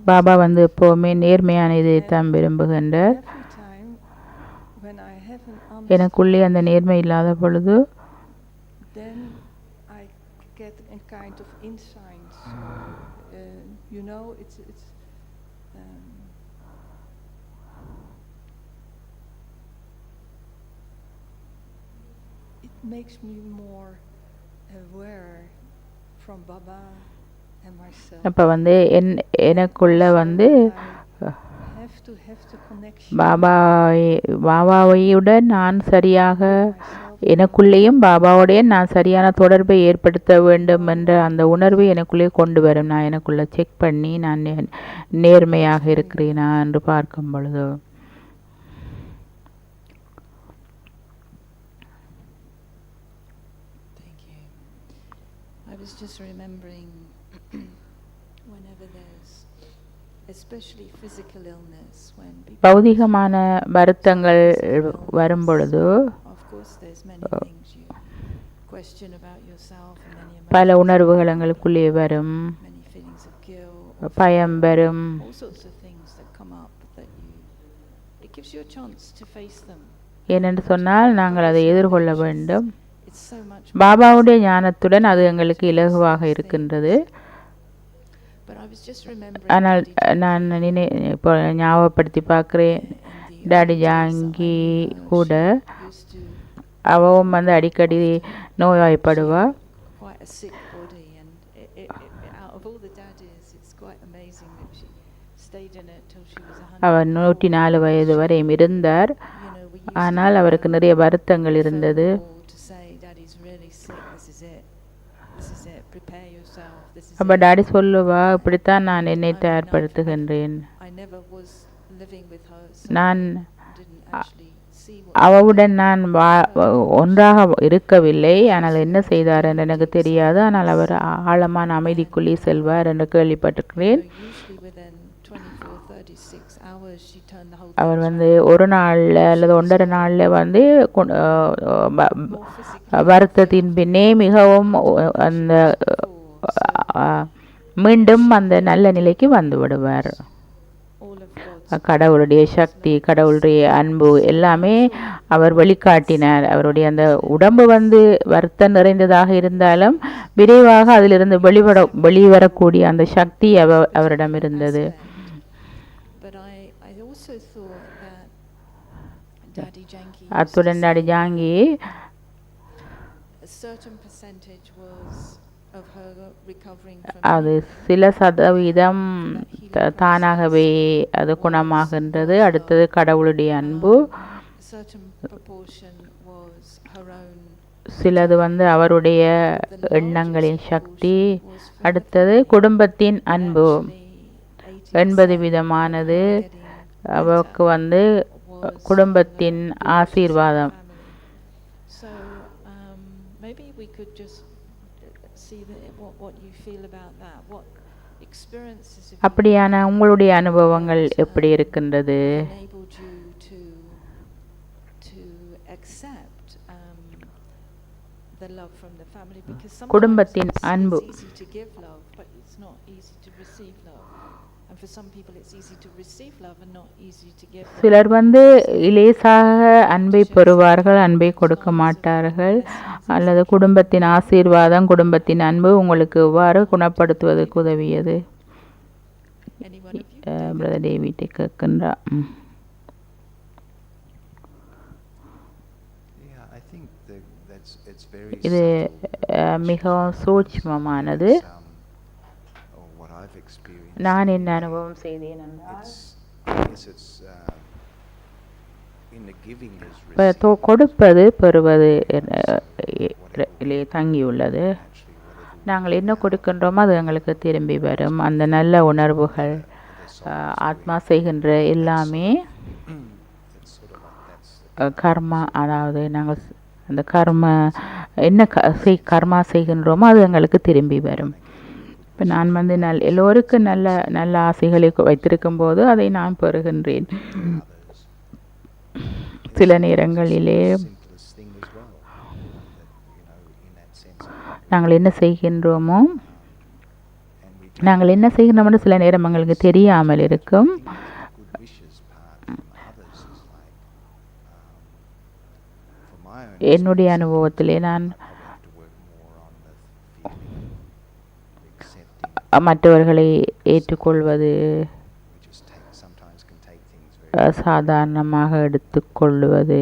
பாபா எப்போவுமே நேர்மையான இதை தான் விரும்புகின்றார். எனக்குள்ளே அந்த நேர்மை இல்லாத பொழுது makes me more aware from Baba and myself. அப்ப எனக்குள்ள பாபாவையுடன் நான் சரியாக எனக்குள்ளேயும் பாபாவுடைய நான் சரியான தொடர்பை ஏற்படுத்த வேண்டும் என்ற அந்த உணர்வை எனக்குள்ளே கொண்டு வரும். நான் எனக்குள்ள செக் பண்ணி நான் நேர்மையாக இருக்கிறேனா என்று பார்க்கும் பொழுது I was just remembering whenever there's especially physical illness, when people பௌதிகமான வருத்தங்கள் வரும் பொழுது of course there's many things you question about yourself and many பல உணர்வுகள் எங்களுக்குள்ளே வரும், many feelings of guilt, பயம் வரும், all sorts of things that come up that it gives you a chance to face them. ஏனென்று சொன்னால் நாங்கள் அதை எதிர்கொள்ள வேண்டும். பாபாவுடைய ஞானத்துடன் அது எங்களுக்கு இலகுவாக இருக்கின்றது. ஆனால் நான் இப்போ ஞாபகப்படுத்தி பார்க்குறேன், டாடி ஜாங்கி கூட அவவும் அடிக்கடி நோய்வாய்ப்படுவா. அவர் 104 வயது வரை இருந்தார். ஆனால் அவருக்கு நிறைய வருத்தங்கள் இருந்தது. அப்ப டாடி சொல்லுவா, இப்படித்தான் நான் என்னை தயார்படுத்துகின்றேன். நான் அவவுடன் நான் ஒன்றாக இருக்கவில்லை, ஆனால் என்ன செய்தார் என்று எனக்கு தெரியாது. ஆனால் அவர் ஆழமான அமைதிக்குள்ளே செல்வார் என்று கேள்விப்பட்டிருக்கிறேன். அவர் ஒரு நாள்ல அல்லது 1.5 நாள்ல வருத்தத்தின் பின்னே மிகவும் அந்த மீண்டும் அந்த நல்ல நிலைக்கு வந்து விடுவார். கடவுளுடைய சக்தி, கடவுளுடைய அன்பு எல்லாமே அவர் வெளிக்காட்டினார். அவருடைய அந்த உடம்பு வருத்தம் நிறைந்ததாக இருந்தாலும் விரைவாக அதிலிருந்து வெளிவரக்கூடிய அந்த சக்தி அவரிடம் இருந்தது. அத்துடன் டாடி ஜாங்கி அது சில சதவீதம் தானாகவே அது குணமாகின்றது. அடுத்தது கடவுளுடைய அன்பு, சிலது அவருடைய எண்ணங்களின் சக்தி, அடுத்தது குடும்பத்தின் அன்பு. 80% அவருக்கு குடும்பத்தின் ஆசீர்வாதம். அப்படியான உங்களுடைய அனுபவங்கள் எப்படி இருக்கின்றது? accept the love from the family, because sometimes குடும்பத்தின் அன்பு it's easy to give love, but it's not easy to receive love. And for some people it's easy to receive love and not easy to give love. சிலர் இலேசாக அன்பை பெறுவார்கள், அன்பை கொடுக்க மாட்டார்கள். அல்லது குடும்பத்தின் ஆசீர்வாதம், குடும்பத்தின் அன்பு உங்களுக்கு எவ்வாறு குணப்படுத்துவதற்கு உதவியது? Anyone of you? பிரதர் டேவிட்டை கேட்கின்றார். Yeah, I think it's very இது subtle. மிகவும் சூட்சுமமானது. Or what I've experienced. நான் என்ன அனுபவம் செய்தேன் என்றால், I guess it's in the giving is receiving. கொடுப்பது பெறுவது தங்கியுள்ளது. Actually, whatever நாங்கள் என்ன கொடுக்கின்றோமோ அது எங்களுக்கு திரும்பி வரும். அந்த நல்ல உணர்வுகள், ஆத்மா செய்கின்ற எல்லாமே it's sort of like that's கர்மா. அதாவது நாங்கள் அந்த என்ன கர்மா செய்கின்றோமோ அது எங்களுக்கு திரும்பி வரும். இப்போ நான் எல்லோருக்கும் நல்ல ஆசைகளை வைத்திருக்கும் போது அதை நான் பெறுகின்றேன். சில நேரங்களிலே simplest thing as well. In that sense. நாங்கள் என்ன செய்கின்றோமோ, And we நாங்கள் என்ன செய்கின்றோம்னு சில நேரம் எங்களுக்கு தெரியாமல் இருக்கும். think that the good wishes part from others is like, for my own என்னுடைய அனுபவத்திலே நான் I probably have to work more on the feeling, accepting. மற்றவர்களை ஏற்றுக்கொள்வது, We just sometimes can take things very. சாதாரணமாக எடுத்துக்கொள்வது,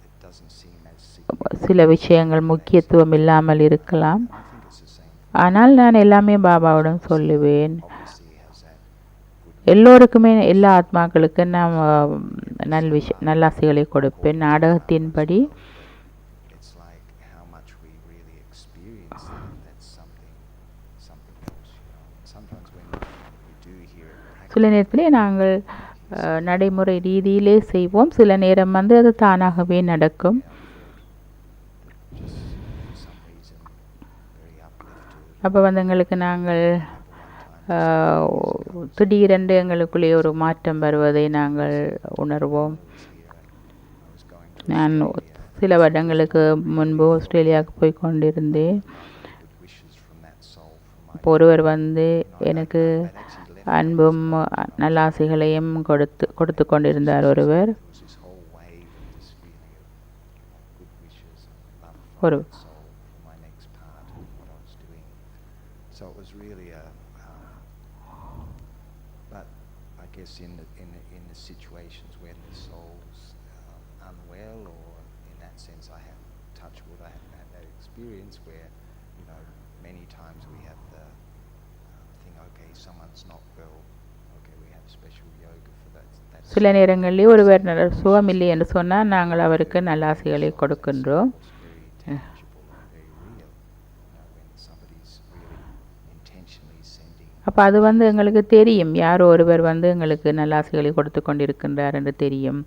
It doesn't seem as significant. சில விஷயங்கள் முக்கியத்துவம் இல்லாமல் இருக்கலாம். I think it's the same. ஆனால் நான் எல்லாமே பாபாவிடம் சொல்லுவேன். Obviously, it has that good. எல்லோருக்குமே, எல்லா ஆத்மாக்களுக்கும் நான் நல்லாசைகளை கொடுப்பேன். நாடகத்தின்படி It's like how much we really experience that. That's something else. Sometimes when we do hear it, சில நேரத்திலே நாங்கள் நடைமுறை ரீதியிலே செய்வோம். சில நேரம் அது தானாகவே நடக்கும். just for some reason very uplifted. அப்போ எங்களுக்கு நாங்கள் திடீரென்று எங்களுக்குள்ளே ஒரு மாற்றம் வருவதை நாங்கள் உணர்வோம். I was going to நான் சில வருடங்களுக்கு முன்பு ஆஸ்திரேலியாவுக்கு போய் கொண்டிருந்தேன். good wishes from that soul from my. இப்போ ஒருவர் எனக்கு அன்பும் நல்லாசைகளையும் கொடுத்து கொண்டிருந்தார். ஒருவர் There was this whole wave of this feeling of good wishes and love ஒரு from that soul for my next part of what I was doing. So it was really but I guess in the situations when the soul's unwell, or in that sense I have touch wood, I haven't had that experience where many times we have the thing, okay, someone's not well, okay, we have special yoga for that. சில நேரங்களில் ஒருவர் சுகமில்லை என்று சொன்னால் நாங்கள் அவருக்கு நல்லாசைகளை கொடுக்கின்றோம். Very tangible and very real. When somebody's really intentionally sending. அப்போ அது எங்களுக்கு தெரியும், யாரோ ஒருவர் எங்களுக்கு நல்லாசைகளை கொடுத்து கொண்டிருக்கின்றார் என்று தெரியும்.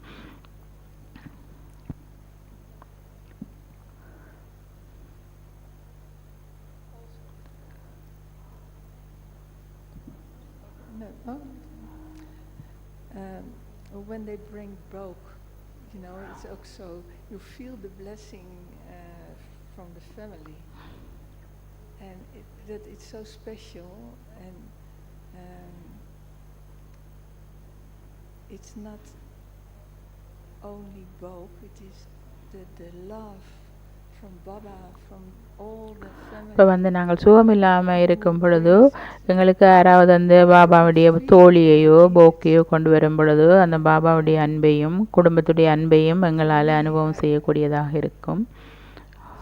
No, oh. When they bring broke, it's also, you feel the blessing from the family. And that it's so special, and it's not only Bob, it is the love from Baba, from all the family. இப்போ நாங்கள் சுகமில்லாமல் இருக்கும் பொழுது எங்களுக்கு யாராவது அந்த பாபாவுடைய தோழியையோ போக்கையோ கொண்டு வரும் பொழுது அந்த பாபாவுடைய அன்பையும் குடும்பத்துடைய அன்பையும் எங்களால் அனுபவம் செய்யக்கூடியதாக இருக்கும்.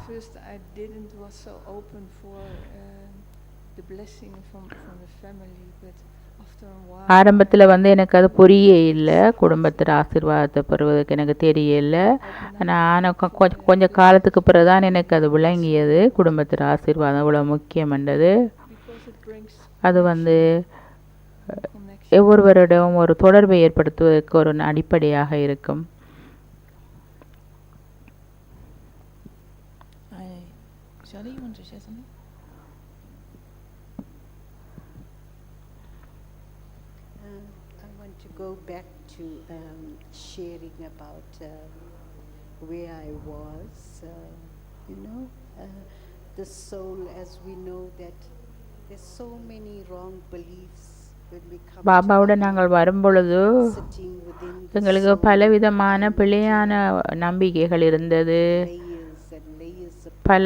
First I didn't was so open for the blessing from the family, but after a while ஆரம்பத்தில் எனக்கு அது புரிய இல்லை, குடும்பத்தில் ஆசீர்வாதத்தை பெறுவதற்கு எனக்கு தெரியல. ஆனால் கொஞ்ச காலத்துக்கு பிறகுதான் எனக்கு அது விளங்கியது, குடும்பத்தில் ஆசீர்வாதம் இவ்வளோ முக்கியம்ன்றது. because it brings அது connection. ஒவ்வொருவரிடம் ஒரு தொடர்பை ஏற்படுத்துவதற்கு ஒரு அடிப்படையாக இருக்கும். Shelley, you want to share something? I want to go back to sharing about where I was. You know, the soul, as we know that there's so many wrong beliefs when we come to பாபாவுடன் Baba, நாங்கள் வரும்பொழுது sitting within the எங்களுக்கு soul பலவிதமான and பிழையான நம்பிக்கைகள் இருந்தது. layers and layers of பல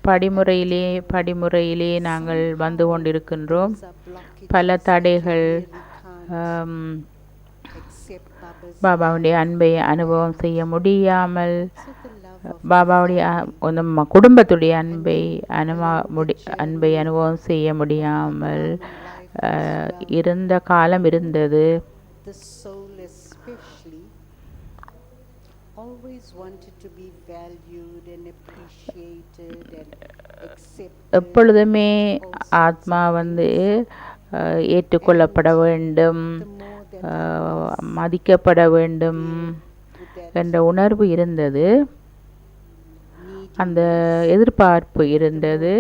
belief. படிமுறையிலே நாங்கள் வந்து கொண்டிருக்கின்றோம். Those are blockages பல that we தடைகள் really can't accept Baba's பாபாவுடைய love. அன்பை அனுபவம் செய்ய முடியாமல், So the love of பாபாவுடைய family. குடும்பத்துடைய அன்பை அனுபவம் செய்ய முடியாமல் இருந்த காலம் இருந்தது. The soul especially always wanted to be valued and appreciated and accepted. எப்பொழுதுமே ஆத்மா வந்து ஏற்றுக்கொள்ளப்பட வேண்டும், மதிக்கப்பட வேண்டும் என்ற உணர்வு இருந்தது. அந்த எதிர்பார்ப்பு இருந்தது.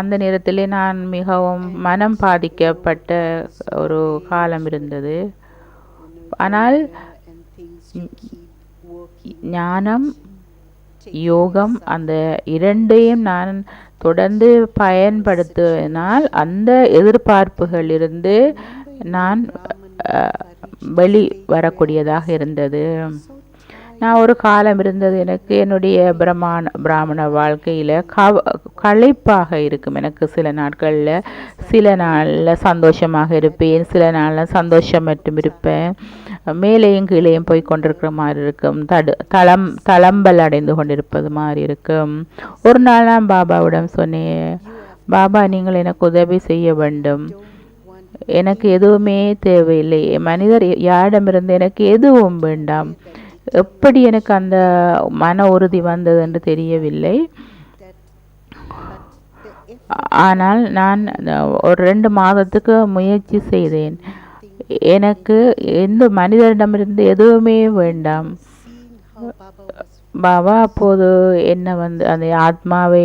அந்த நேரத்திலே நான் மிகவும் மனம் பாதிக்கப்பட்ட ஒரு காலம் இருந்தது. ஆனால் ஞானம், யோகம் அந்த இரண்டையும் நான் தொடர்ந்து பயன்படுத்தினால் அந்த எதிர்பார்ப்புகளிலிருந்து நான் வெளி வரக்கூடியதாக இருந்தது. நான் ஒரு காலம் இருந்தது, எனக்கு என்னுடைய பிராமண வாழ்க்கையில் களைப்பாக இருக்கும். எனக்கு சில நாளில் சந்தோஷமாக இருப்பேன், சில நாளில் சந்தோஷம் மட்டும் இருப்பேன். மேலேயும் கீழேயும் போய் கொண்டிருக்கிற மாதிரி இருக்கும், தளம்பல் அடைந்து கொண்டிருப்பது மாதிரி இருக்கும். ஒரு நாள் நான் பாபாவிடம் சொன்னேன், பாபா நீங்கள் எனக்கு உதவி செய்ய வேண்டும், எனக்கு எதுவுமே தேவையில்லை, மனிதர் யாரிடமிருந்து எனக்கு எதுவும் வேண்டாம். எப்படி எனக்கு அந்த மன உறுதி வந்தது என்று தெரியவில்லை. ஆனால் நான் ஒரு 2 மாதத்துக்கு முயற்சி செய்தேன். எனக்கு எந்த மனிதரிடமிருந்து எதுவுமே வேண்டாம். பாபா அப்போது என்ன அந்த ஆத்மாவை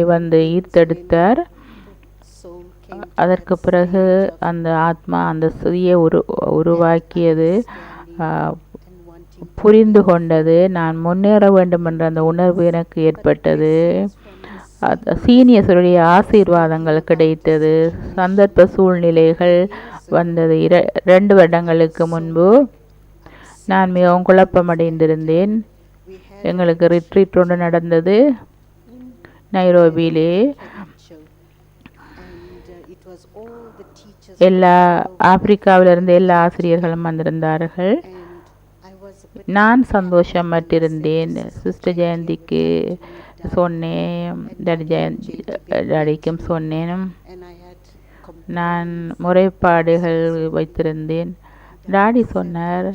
ஈர்த்தெடுத்தார். அதற்கு பிறகு அந்த ஆத்மா அந்த சுதியை உருவாக்கியது, புரிந்து கொண்டது. நான் முன்னேற வேண்டும் என்ற அந்த உணர்வு எனக்கு ஏற்பட்டது. சீனியர்ஸுடைய ஆசீர்வாதங்கள் கிடைத்தது. சந்தர்ப்ப சூழ்நிலைகள் வந்தது. 2 வருடங்களுக்கு முன்பு நான் மிகவும் குழப்பமடைந்திருந்தேன். எங்களுக்கு ரிட்ரீட் ஒன்று நடந்தது நைரோபியிலே. ஆப்பிரிக்காவிலிருந்து எல்லா ஆசிரியர்களும் வந்திருந்தார்கள். நான் சந்தோஷமற்றிருந்தேன். சிஸ்டர் ஜெயந்திக்கு சொன்னேன், டாடிக்கும் சொன்னேன். நான் முறைப்பாடுகள் வைத்திருந்தேன். டாடி சொன்னார்,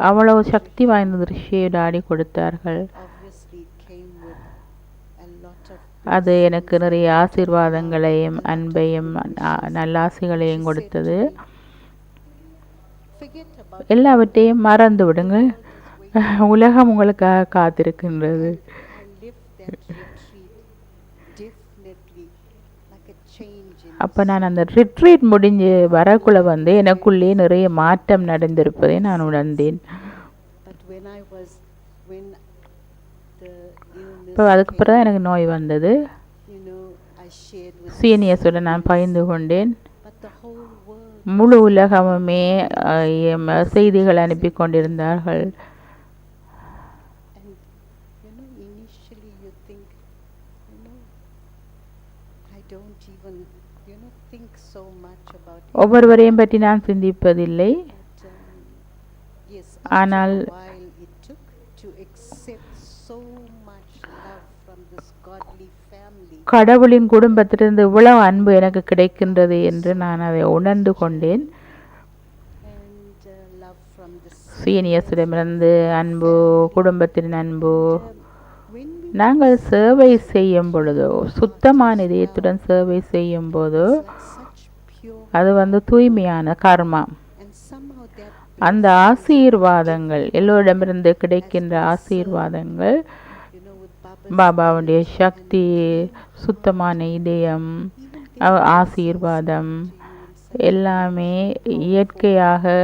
அவ்வளவு சக்தி வாய்ந்த திருஷ்டியை டாடி கொடுத்தார்கள். அது எனக்கு நிறைய ஆசீர்வாதங்களையும் அன்பையும் நல்லாசிகளையும் கொடுத்தது. எல்லாவற்றையும் மறந்து விடுங்க, உலகம் உங்களுக்காக காத்திருக்கின்றது. அப்போ நான் அந்த ரிட்ரீட் முடிஞ்சு வரக்குள்ள எனக்குள்ளே நிறைய மாற்றம் நடந்திருப்பதை நான் உணர்ந்தேன். இப்போ அதுக்கு பிறகு எனக்கு நோய் வந்தது. சீனியர்ஸோட நான் பகிர்ந்து கொண்டேன். முழு உலகமுமே செய்திகள் அனுப்பி கொண்டிருந்தார்கள். ஒவ்வொருவரையும் பற்றி நான் சிந்திப்பதில்லை. ஆனால் கடவுளின் குடும்பத்திலிருந்து இவ்வளவு அன்பு எனக்கு கிடைக்கின்றது என்று நான் அதை உணர்ந்து கொண்டேன். சீனியர்ஸிடமிருந்து அன்பு, குடும்பத்தின் அன்பு. நாங்கள் சேவை செய்யும் பொழுதோ, சுத்தமான இதயத்துடன் சேவை செய்யும் போதோ, அது தூய்மையான கர்மா. அந்த ஆசீர்வாதங்கள், எல்லோரிடமிருந்து கிடைக்கின்ற ஆசீர்வாதங்கள், பாபாவுடைய சக்தி, சுத்தமான இதயம், ஆசீர்வாதம் எல்லாமே இயற்கையாக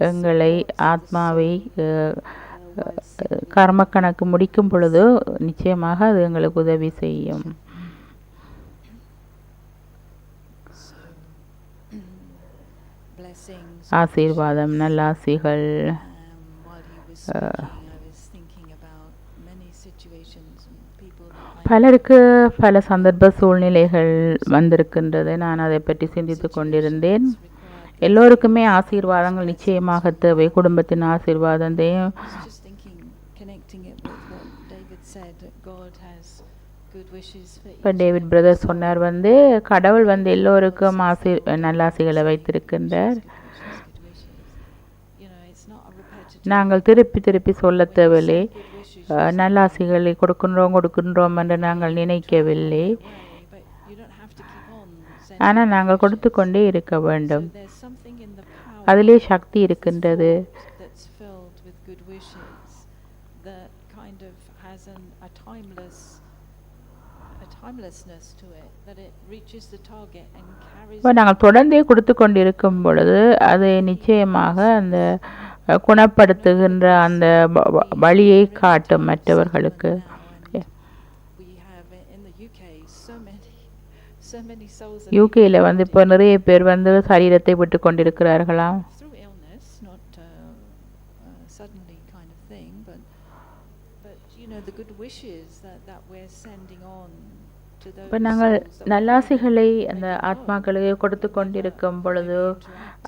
எங்களை, ஆத்மாவை while simply கர்ம கணக்கு முடிக்கும் பொழுது நிச்சயமாக அது எங்களுக்கு உதவி செய்யும். So, blessings. ஆசீர்வாதம், நல்லாசிகள். While he was speaking, I was thinking about many situations and people that I பலருக்கு பல சந்தர்ப்ப சூழ்நிலைகள் வந்திருக்கின்றது. நான் அதை பற்றி சிந்தித்து கொண்டிருந்தேன். எல்லோருக்குமே ஆசீர்வாதங்கள் நிச்சயமாக தேவை. குடும்பத்தின் ஆசீர்வாதம் தேவை. I was just thinking, connecting it with what David said, that God has good wishes for each இப்போ and David every brother soul. சொன்னார் கடவுள் எல்லோருக்கும் நல்லாசிகளை வைத்திருக்கின்றார். Good wishes. You know, it's not a repetitive. நாங்கள் திருப்பி திருப்பி சொல்ல When you தேவையில்லை. say good wishes, you say நல்லாசிகளை கொடுக்கின்றோம் என்று நாங்கள் நினைக்கவில்லை. away, but you don't have to keep on sending ஆனால் good நாங்கள் கொடுத்து wishes. கொண்டே இருக்க So வேண்டும். there's something in the power அதிலே சக்தி இருக்கின்றது. that's filled with good wishes that kind of has a timelessness to it, that it reaches the target and carries இப்போ நாங்கள் தொடர்ந்தே கொடுத்து கொண்டிருக்கும் பொழுது அது நிச்சயமாக அந்த குணப்படுத்துகின்ற அந்த வழியை காட்டும் மற்றவர்களுக்கு. we have in the UK so many souls that யூகேல இப்போ நிறைய பேர் சரீரத்தை விட்டு கொண்டிருக்கிறார்களாம். through illness, not suddenly kind of thing, but you know, the good wishes that we're sending on to those இப்போ நாங்கள் souls that நல்லாசிகளை அந்த ஆத்மாக்களுக்கு கொடுத்து கொண்டிருக்கும் பொழுது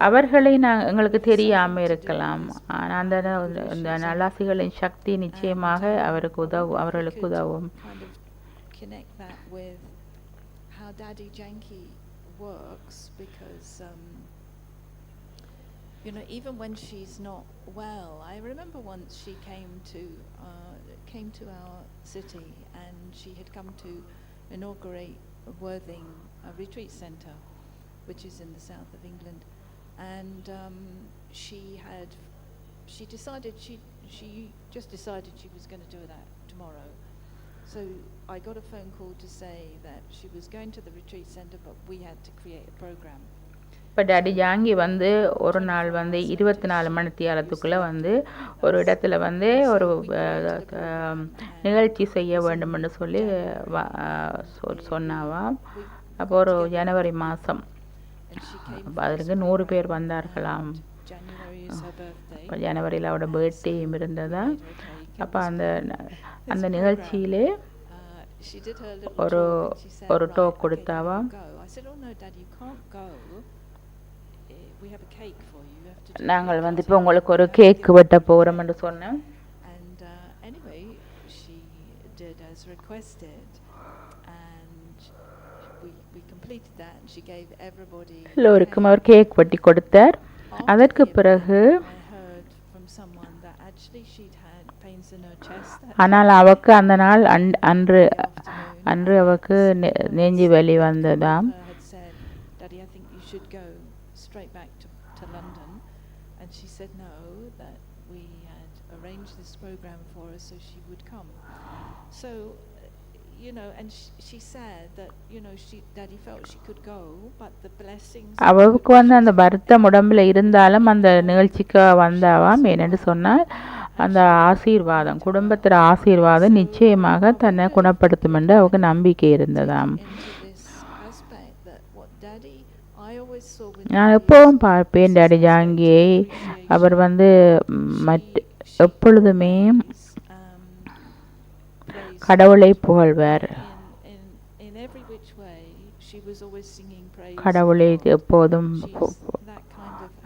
அவர்களை எங்களுக்கு தெரியாமல் இருக்கலாம். ஆனால் அந்த நல்லாசிகளின் சக்தி நிச்சயமாக அவர்களுக்கு உதவும். kind of connect that with how Daddy Janki works, because you know, even when she's not well, I remember once she came to our city, and she had come to inaugurate Worthing retreat centre, which is in the south of England, and she just decided she was going to do that tomorrow. So I got a phone call to say that she was going to the retreat centre, but we had to create a program. இப்போ daddy ஜாங்கி ஒரு நாள் 24 மணி நேரத்துக்குள்ளே ஒரு இடத்துல ஒரு நிகழ்ச்சி செய்ய வேண்டும்னு சொல்லி சொன்னாவாம். அப்போ ஒரு ஜனவரி மாதம் அதற்கு 100 பேர் வந்தார்களாம். இப்போ ஜனவரியில் அவரோட பர்த்டேயும் இருந்ததா. அப்போ அந்த நிகழ்ச்சியிலே ஒரு டோக் கொடுத்தாவாம். நாங்கள் இப்போ உங்களுக்கு ஒரு கேக் வெட்ட போகிறோம் என்று சொன்னோம். And anyway, she did as requested, and we completed that, and she gave everybody எல்லோருக்கும் அவர் கேக் வெட்டி கொடுத்தார். அதற்கு பிறகு I heard from someone that actually she'd had pains in her chest. ஆனால் அவருக்கு அந்த நாள் அன்று அவருக்கு நெஞ்சு வலி வந்ததாம். Had said, Daddy, I think you should go straight back to London, and she said no, that we had arranged this program for her so she would come. So you know, and she said that, you know, Daddy felt she could go, but the blessings அவருக்கு அந்த வருத்தம் உடம்புல இருந்தாலும் அந்த நிகழ்ச்சிக்கு வந்தாவாம். ஏனென்று சொன்னால் அந்த ஆசீர்வாதம், குடும்பத்தில் ஆசீர்வாதம் நிச்சயமாக தன்னை குணப்படுத்தும் என்று அவருக்கு நம்பிக்கை இருந்ததாம். நான் எப்பவும் பார்ப்பேன் டாடி ஜாங்கியை. அவர் எப்பொழுதுமே கடவுளை புகழ்வார். கடவுளை எப்போதும்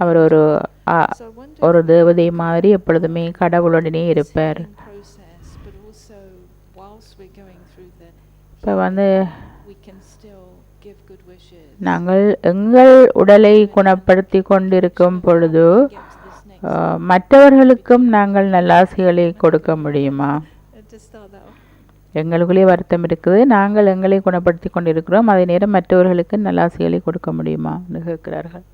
அவர் ஒரு தேவதை மாதிரி எப்பொழுதுமே கடவுளுடனே இருப்பார். இப்போ நாங்கள் எங்கள் உடலை குணப்படுத்தி கொண்டிருக்கும் பொழுது மற்றவர்களுக்கும் நாங்கள் நல்லாசிகளை கொடுக்க முடியுமா? எங்களுக்குள்ளே வருத்தம் இருக்குது, நாங்கள் எங்களை குணப்படுத்தி கொண்டிருக்கிறோம், அதே நேரம் மற்றவர்களுக்கு நல்லாசிகளை கொடுக்க முடியுமா என்று கேட்கிறார்கள்.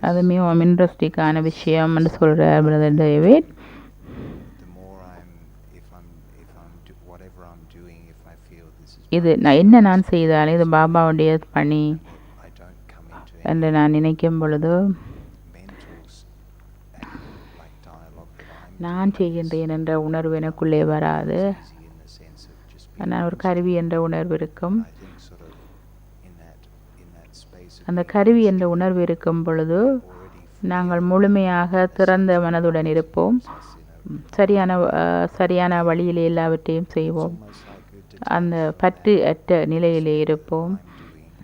அது மிகவும் இன்ட்ரெஸ்டிங்கான விஷயம் என்று சொல்கிறார் பிரதர் டேவிட். இது நான் செய்தாலும் இது பாபாவுடைய பணி என்று நான் நினைக்கும் பொழுது நான் செய்கின்றேன் என்ற உணர்வு எனக்குள்ளே வராது. It's easy in the sense of just being ஆனால் ஒரு present. கருவி என்ற உணர்வு இருக்கும். I think sort of in that space of அந்த being கருவி என்ற present, உணர்வு இருக்கும் பொழுது already நாங்கள் feel முழுமையாக a திறந்த sense of மனதுடன் இருப்போம். process in a சரியான வழியிலே எல்லாவற்றையும் செய்வோம். almost like a அந்த detached பற்று from that அற்ற நிலையிலே இருப்போம். I'm doing.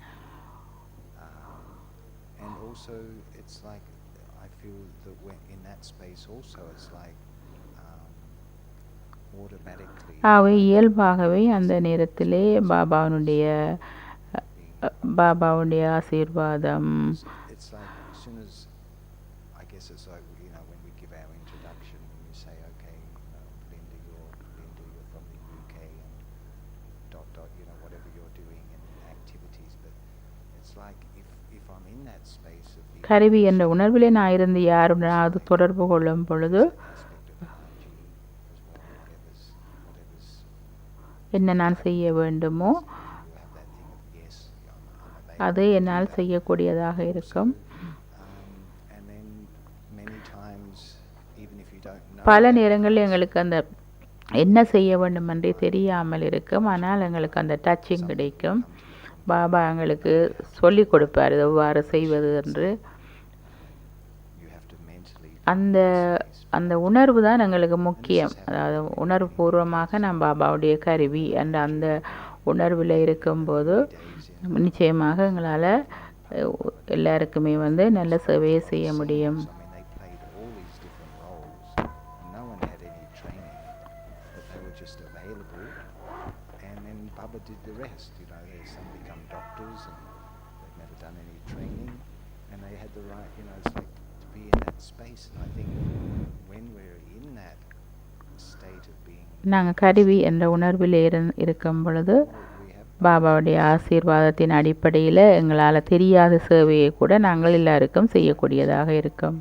And also it's like I feel that when in that space also it's like automatically ஆகவே இயல்பாகவே அந்த நேரத்திலே பாபாவுடைய ஆசீர்வாதம் it's like as soon as I guess it's like when we give our introduction and you say okay Linda you're from the UK and whatever you're doing and activities, but it's like if I'm in that space of being கருவி என்ற உணர்விலே நான் இருந்து யாருடனாவது தொடர்பு கொள்ளும் பொழுது என்ன நான் செய்ய வேண்டுமோ அது என்னால் செய்யக்கூடியதாக இருக்கும். பல நேரங்களில் எங்களுக்கு அந்த என்ன செய்ய வேண்டும் என்றே தெரியாமல் இருக்கும். ஆனால் எங்களுக்கு அந்த டச்சிங் கிடைக்கும். பாபா எங்களுக்கு சொல்லிக் கொடுப்பார் எவ்வாறு செய்வது என்று. அந்த உணர்வு தான் எங்களுக்கு முக்கியம். அதாவது உணர்வுபூர்வமாக நாம் பாபாவுடைய கருவி என்ற அந்த உணர்வில் இருக்கும்போது நிச்சயமாக எங்களால் எல்லாருக்குமே நல்ல சேவையை செய்ய முடியும். Did the rest, some become doctors and they've never done any training and they had the right, it's like to be in that space. And I think when we're in that state of being நாங்கள் கருவி என்ற உணர்வில் இருக்கும் பொழுது பாபாவுடைய ஆசீர்வாதத்தின் அடிப்படையில் எங்களால் தெரியாத சேவையை கூட நாங்கள் எல்லாருக்கும் செய்யக்கூடியதாக இருக்கும்.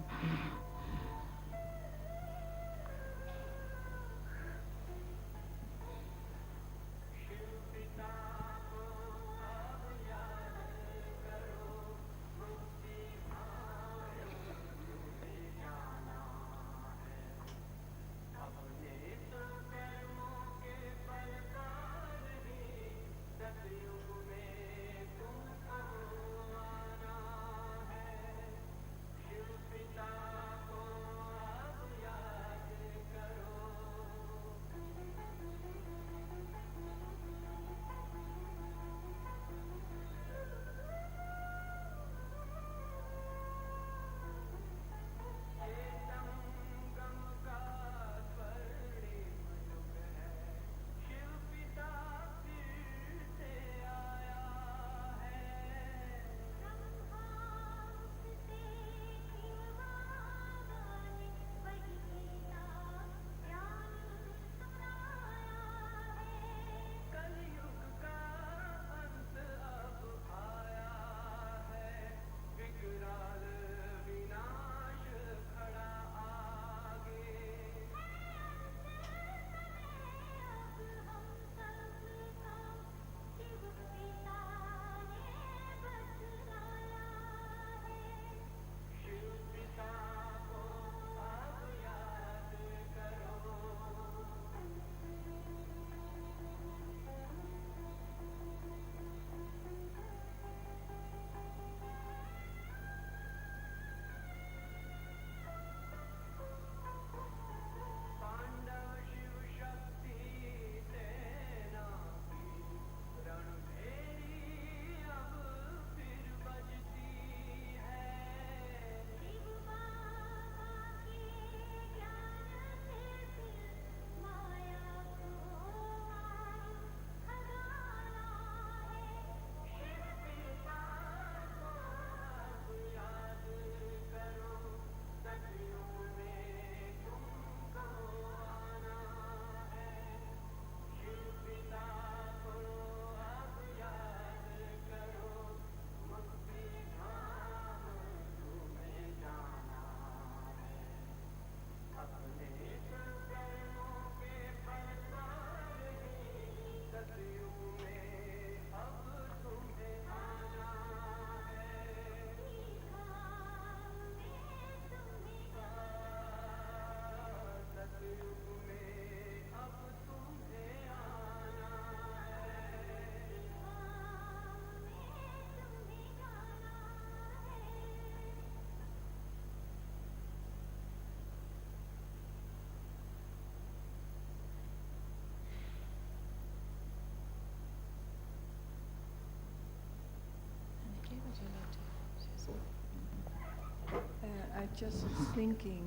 just was thinking,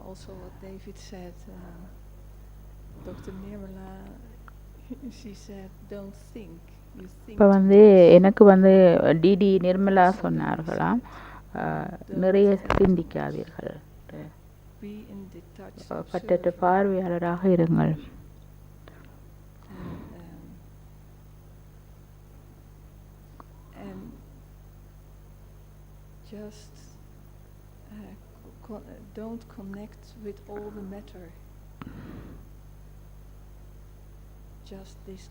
also what David said, Dr. Nirmala, she said, don't think, you think இப்போ too much. எனக்கு டிடி நிர்மலா சொன்னார்களாம், நிறைய சிந்திக்காதீர்கள், Be in detached பற்றற்ற observer. பார்வையாளராக இருங்கள். And just don't connect with all the matter. Just this,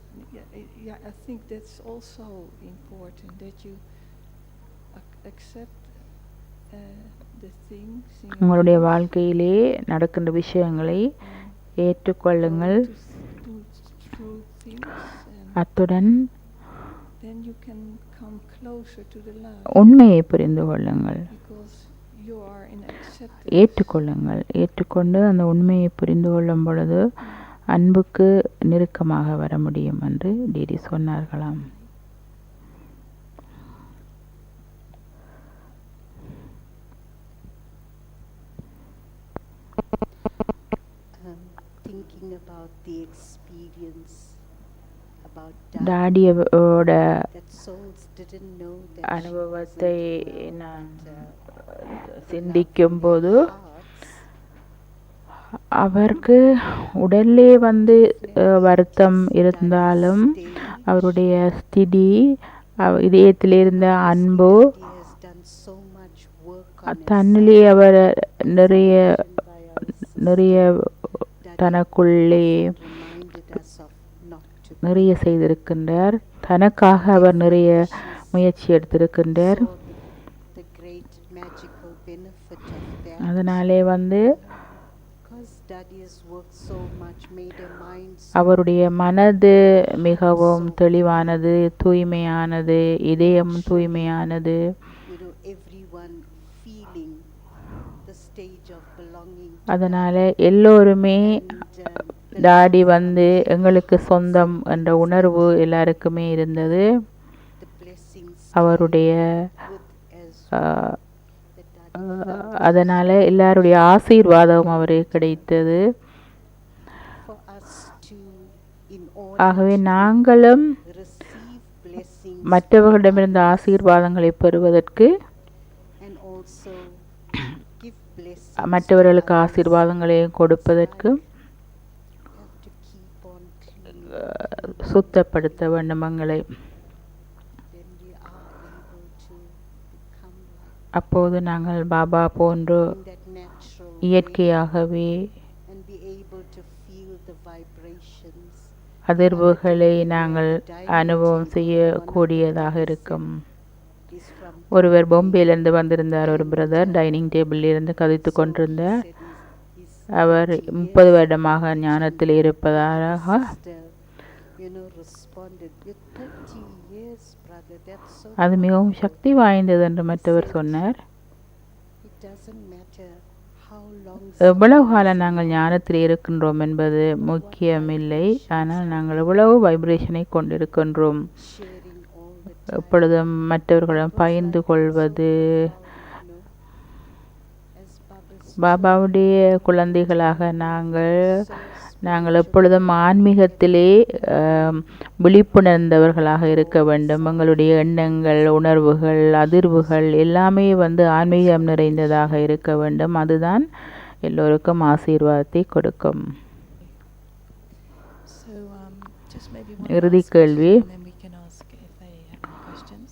I think that's also important, that you accept the things in your உங்களுடைய life வாழ்க்கையிலே நடக்கின்ற விஷயங்களை and ஏற்றுக்கொள்ளுங்கள். go through things, and அத்துடன் then you can come closer to the love, உண்மையை புரிந்து கொள்ளுங்கள், because you are in acceptance. ஏற்றுக்கொள்ளுங்கள். ஏற்றுக்கொண்டு அந்த உண்மையை புரிந்து கொள்ளும் பொழுது அன்புக்கு நெருக்கமாக வர முடியும் என்று டிடி சொன்னார்களாம். Thinking about the experience about டாடியோட that souls didn't know that அனுபவத்தை she wasn't well, நான் but, சிந்திக்கும் போது love in their hearts, அவருக்கு உடல்லே வருத்தம் இருந்தாலும் அவருடைய ஸ்திதி, இதயத்தில் இருந்த அன்பு, Daddy has done so much work on his தன்னிலே son. அவர் நிறைய By our sister, நிறைய தனக்குள்ளே reminded us of not to நிறைய செய்திருக்கின்றார். தனக்காக அவர் நிறைய முயற்சி எடுத்திருக்கின்றார். saw the great magical benefit of that. அதனாலே Because Daddy has worked so much, made her mind so அவருடைய மனது மிகவும் தெளிவானது, தூய்மையானது, இதயம் தூய்மையானது. everyone feeling the stage of belonging to அதனால எல்லோருமே and, டாடி எங்களுக்கு சொந்தம் என்ற உணர்வு எல்லாருக்குமே இருந்தது. the blessings அவருடைய with as that Daddy அதனால எல்லாருடைய ஆசீர்வாதம் அவருக்கு கிடைத்தது. for us to, in ஆகவே order நாங்களும் to receive blessings மற்றவர்களிடமிருந்து ஆசீர்வாதங்களை பெறுவதற்கு, and also give blessings மற்றவர்களுக்கு to others, ஆசீர்வாதங்களை கொடுப்பதற்கு we have to keep on cleaning. சுத்தப்படுத்த வேண்டும் எங்களை. Then we are able to become like அப்போது நாங்கள் பாபா போன்று in that natural way இயற்கையாகவே and be able to feel the vibrations. அதிர்வுகளை நாங்கள் அனுபவம் செய்யக்கூடியதாக இருக்கும். Is from ஒருவர் பொம்பையிலிருந்து வந்திருந்தார். ஒரு பிரதர் டைனிங் டேபிளில் இருந்து கதைத்து கொண்டிருந்தார். said he's அவர் 30 வருடமாக ஞானத்தில் இருப்பதாக. sister, responded with 30 years, brother. That's so அது மிகவும் powerful. சக்தி வாய்ந்தது என்று மற்றவர் சொன்னார். It doesn't matter how long எவ்வளவு காலம் நாங்கள் ஞானத்தில் இருக்கின்றோம் என்பது முக்கியமில்லை. ஆனால் நாங்கள் எவ்வளவு வைப்ரேஷனை கொண்டிருக்கின்றோம், sharing all the time. எப்பொழுதும் மற்றவர்களிடம் பகிர்ந்து கொள்வது. As Baba's பாபாவுடைய குழந்தைகளாக நாங்கள் எப்பொழுதும் ஆன்மீகத்திலே விழிப்புணர்ந்தவர்களாக இருக்க வேண்டும். எங்களுடைய எண்ணங்கள், உணர்வுகள், அதிர்வுகள் எல்லாமே ஆன்மீகம் நிறைந்ததாக இருக்க வேண்டும். அதுதான் எல்லோருக்கும் ஆசீர்வாதத்தை கொடுக்கும். So, just maybe one இறுதி last கேள்வி. question, and then we can ask if they have any questions.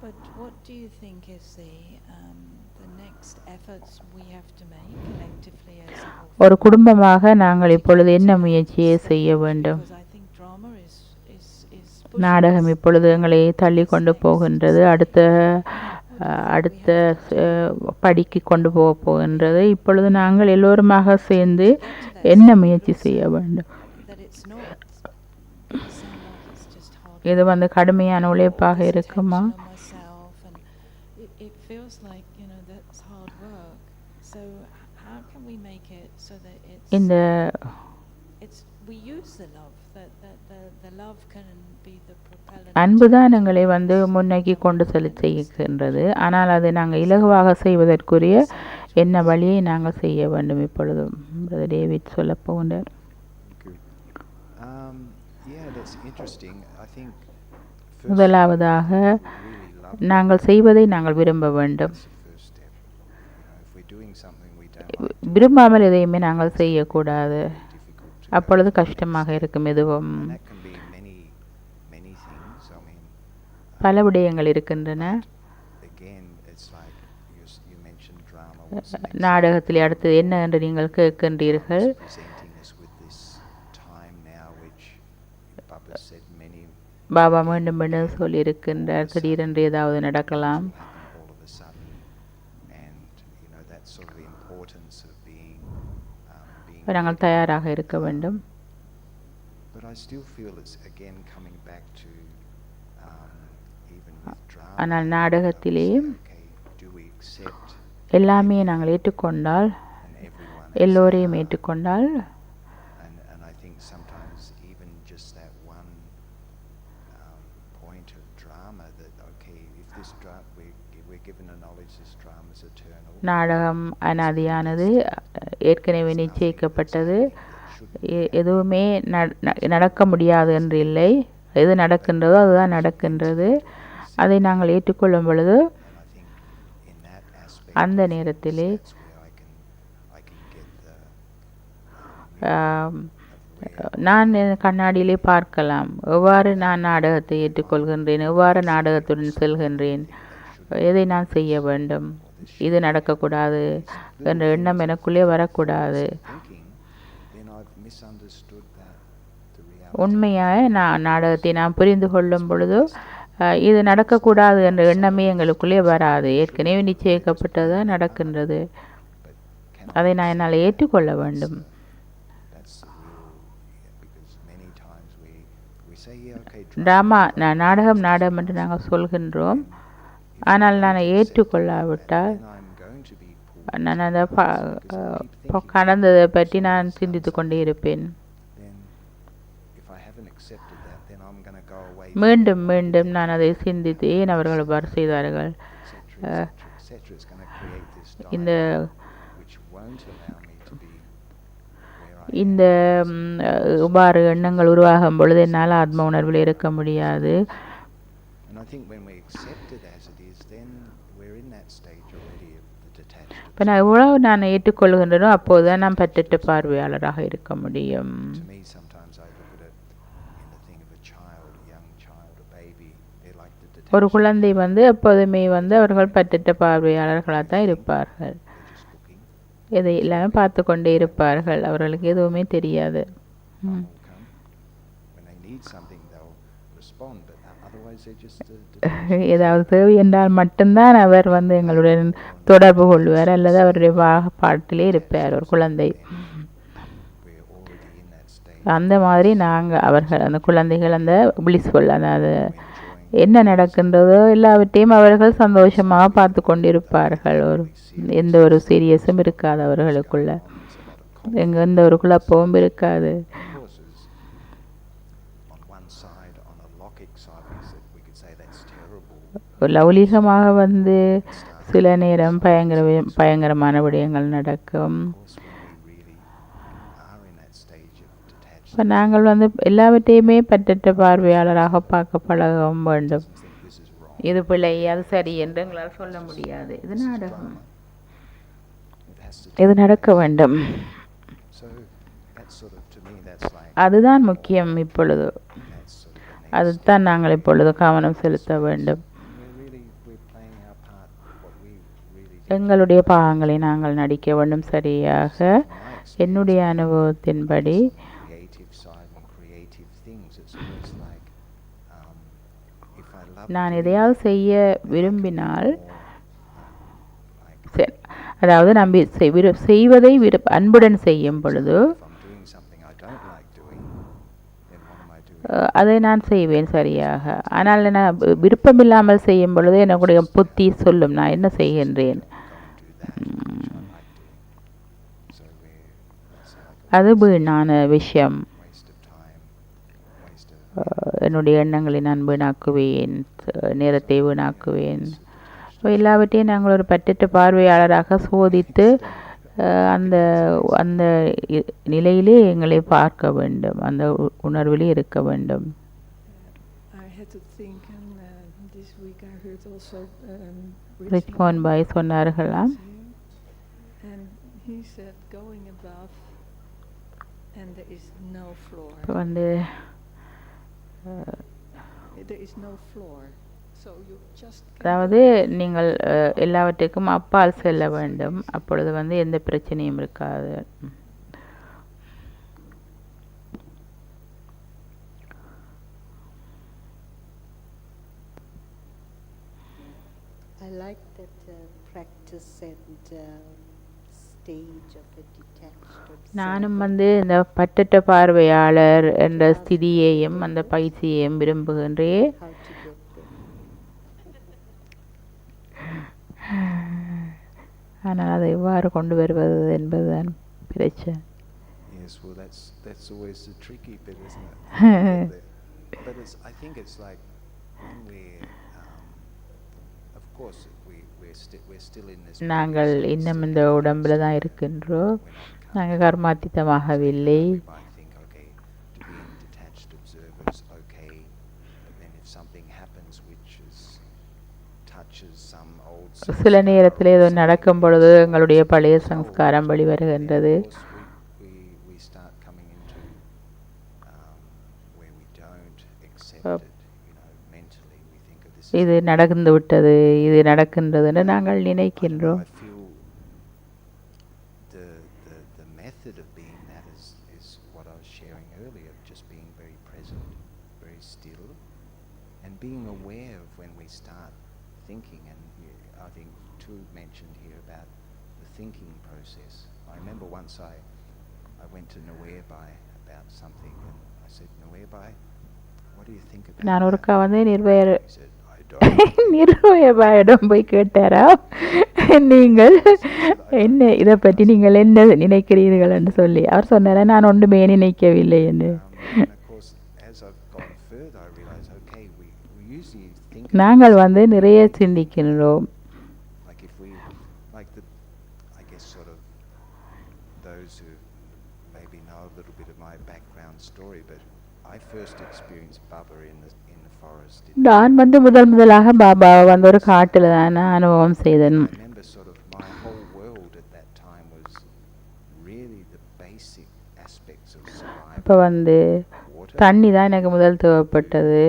But what do you think is the next efforts we have to make collectively as a whole? ஒரு குடும்பமாக நாங்கள் இப்பொழுது என்ன முயற்சியை செய்ய வேண்டும்? Because I think drama is pushing நாடகம் us இப்பொழுது எங்களை தள்ளி கொண்டு போகின்றது, அடுத்த படிக்கு கொண்டு போகின்றது. இப்பொழுது நாங்கள் எல்லோருமாக சேர்ந்து என்ன முயற்சி செய்ய வேண்டும்? that it's not doesn't sound like it's just hard இது கடுமையான உழைப்பாக this இருக்குமா? attention on myself, and it feels like that's hard work. So how can we make it so that இந்த it's we use the love the love can be the propellant. அன்புதான் எங்களை வந்து முன்னோக்கி கொண்டு செலுத்துகின்றது. ஆனால் அதை நாங்கள் இலகுவாக செய்வதற்குரிய என்ன வழியை நாங்கள் செய்ய வேண்டும் இப்பொழுது பிரதர் டேவிட் சொல்ல போகின்றார். Yeah, that's interesting. I think முதலாவதாக நாங்கள் செய்வதை நாங்கள் விரும்ப வேண்டும். that's the first step. If we're doing something we don't like, விரும்பாமல் எதையுமே நாங்கள் செய்யக்கூடாது. difficult to அப்பொழுது கஷ்டமாக இருக்கும் எதுவும். and that can be many things. I mean, பல விடயங்கள் இருக்கின்றன. again, it's like you mentioned drama. What's the next நாடகத்தில் அடுத்து என்ன என்று நீங்கள் கேட்கின்றீர்கள். step? Presenting us with this time now, which Baba said many Baba மீண்டும் மீண்டும் சொல்லியிருக்கின்றார், திடீரென்று ஏதாவது நடக்கலாம். will happen all of a sudden, and that sort of importance of being நாங்கள் தயாராக இருக்க வேண்டும். But I still feel it's again coming back to even with drama. ஆனால் நாடகத்திலே Okay, do we accept எல்லாமே நாங்கள் ஏற்றுக்கொண்டால், and everyone எல்லோரையும் ஏற்றுக்கொண்டால், and I think sometimes even just that one point of drama that okay, if this we're given a knowledge this drama is eternal. நாடகம் அனாதியானது, ஏற்கனவே நிச்சயிக்கப்பட்டது, எதுவுமே நடக்க முடியாது என்று இல்லை. எது நடக்கின்றதோ அதுதான் நடக்கின்றது. அதை நாங்கள் ஏற்றுக்கொள்ளும் பொழுது அந்த நேரத்திலே நான் கண்ணாடியிலே பார்க்கலாம் எவ்வாறு நான் நாடகத்தை ஏற்றுக்கொள்கின்றேன், எவ்வாறு நாடகத்துடன் செல்கின்றேன், எதை நான் செய்ய வேண்டும், இது நடக்கக்கூடாது என்ற எண்ணம் எனக்குள்ளே வரக்கூடாது. உண்மையாக நாடகத்தை நாம் புரிந்து கொள்ளும் பொழுது இது நடக்கக்கூடாது என்ற எண்ணமே எங்களுக்குள்ளே வராது. ஏற்கனவே நிச்சயிக்கப்பட்டதாக நடக்கின்றது, அதை நான் என்னால் ஏற்றுக்கொள்ள வேண்டும். டிராமா நாடகம் என்று நாங்கள் சொல்கின்றோம், ஆனால் நான் ஏற்றுக்கொள்ளாவிட்டால் நான் அந்த கடந்ததை பற்றி நான் சிந்தித்து கொண்டே இருப்பேன். மீண்டும் மீண்டும் நான் அதை சிந்தித்து ஏன் அவர்கள் அவ்வாறு செய்தார்கள், இந்த இவ்வாறு எண்ணங்கள் உருவாகும் பொழுது என்னால் ஆத்ம உணர்வில் இருக்க முடியாது. இப்போ நான் எவ்வளவு நான் ஏற்றுக்கொள்கின்றனோ அப்போதுதான் நான் பற்றற்ற பார்வையாளராக இருக்க முடியும். ஒரு குழந்தை எப்போதுமே அவர்கள் பற்றற்ற பார்வையாளர்களாக தான் இருப்பார்கள். எதை எல்லாமே பார்த்து கொண்டே இருப்பார்கள், அவர்களுக்கு எதுவுமே தெரியாது. ஏதாவது தேவை என்றால் மட்டும்தான் அவர் எங்களுடன் தொடர்பு கொள்வார் அல்லது அவருடைய பாட்டிலே இருப்பார் ஒரு குழந்தை. அந்த மாதிரி அவர்கள் அந்த குழந்தைகள் அந்த பிளிஸ்ஃபுல், அதாவது என்ன நடக்கின்றதோ எல்லாவற்றையும் அவர்கள் சந்தோஷமாக பார்த்து கொண்டிருப்பார்கள். எந்த ஒரு சீரியஸும் இருக்காது அவர்களுக்குள்ள, எந்த ஒரு குழப்பமும் இருக்காது. லௌலீகமாக சில நேரம் பயங்கரமான விடயங்கள் நடக்கும். இப்போ நாங்கள் எல்லாவற்றையுமே பற்றற்ற பார்வையாளராக பார்க்க பழக வேண்டும். இது பிழை, அது சரி என்று எங்களால் சொல்ல முடியாது. இது நாடகம், இது நடக்க வேண்டும். அதுதான் முக்கியம். இப்பொழுது அதுதான் நாங்கள் இப்பொழுது கவனம் செலுத்த வேண்டும். எங்களுடைய பாகங்களை நாங்கள் நடிக்க வேண்டும் சரியாக. என்னுடைய அனுபவத்தின்படி நான் எதையாவது செய்ய விரும்பினால், அதாவது நம்பி செய்வதை அன்புடன் செய்யும் பொழுது அதை நான் செய்வேன் சரியாக. ஆனால் நான் விருப்பமில்லாமல் செய்யும் பொழுது என்னுடைய புத்தி சொல்லும் நான் என்ன செய்கின்றேன். அது வீணான விஷயம். waste என்னுடைய எண்ணங்களை நான் வீணாக்குவேன், நேரத்தை வீணாக்குவேன். எல்லாவற்றையும் நாங்கள் ஒரு பற்றற்ற பார்வையாளராக சோதித்து அந்த அந்த நிலையிலே எங்களை பார்க்க வேண்டும், அந்த உணர்விலே இருக்க வேண்டும். I had to think, and this week I heard also ரிச்மோன் bye சொன்னார்களாம், and he said going above and there is no floor. வந்து There is no floor. So you just can அதாவது நீங்கள் எல்லாவற்றுக்கும் அப்பால் செல்ல வேண்டும், அப்பொழுது வந்து எந்த பிரச்சனையும் இருக்காது. I like that practice and stage of a detached நானும் observer. வந்து இந்த பற்றற்ற பார்வையாளர் என்ற ஸ்திதியையும் அந்த பயிற்சியையும் விரும்புகின்றேன். How to get there. ஆனால் அதை எவ்வாறு கொண்டு வருவது என்பதுதான் பிரச்சனை. Yes, well, that's always the tricky bit, isn't it? But I think it's like when we're, of course, we're still in this. நாங்கள் இன்னும் இந்த உடம்புல தான் இருக்கின்றோம், நாங்கள் கர்மாத்தீதமாகவில்லை. We might think, okay, to be in detached observers, okay, but then if something happens which touches some old. சில நேரத்தில் ஏதோ நடக்கும் பொழுது எங்களுடைய பழைய சம்ஸ்காரம் வெளிவருகின்றது. We start coming into where we don't accept it, mentally we think of this. இது நடந்து விட்டது, இது நடக்கின்றதுன்னு நாங்கள் நினைக்கின்றோம். I feel the method of being that is what I was sharing earlier, just being very present, very still, and being aware of when we start thinking. And I think Tu mentioned here about the thinking process. I remember once I went to Nuweabai about something, and I said, Nuweabai, what do you think about நான் that? ஒருக்கா வந்து நிர்வய He said, I don't. நிர்வயபாயிடம் போய் கேட்டாரா, நீங்கள் என்ன இதை பற்றி நீங்கள் என்ன நினைக்கிறீர்கள் என்று சொல்லி. அவர் சொன்னாரா, நான் ஒன்றுமே நினைக்கவில்லை என்று. And of course, as I've gone further, I realized, okay, we usually think நாங்கள் வந்து நிறைய சிந்திக்கின்றோம். like if we, like the, I guess sort of those who maybe know a little bit of my background story, but I first experienced Baba in the forest. நான் வந்து முதலாக பாபா வந்து ஒரு காட்டில் தான் அனுபவம் செய்தேன். I remember sort of my whole world at that time was really the basic aspects of survival. அப்போ வந்து Water, தண்ணி தான் எனக்கு முதல் தேவைப்பட்டது,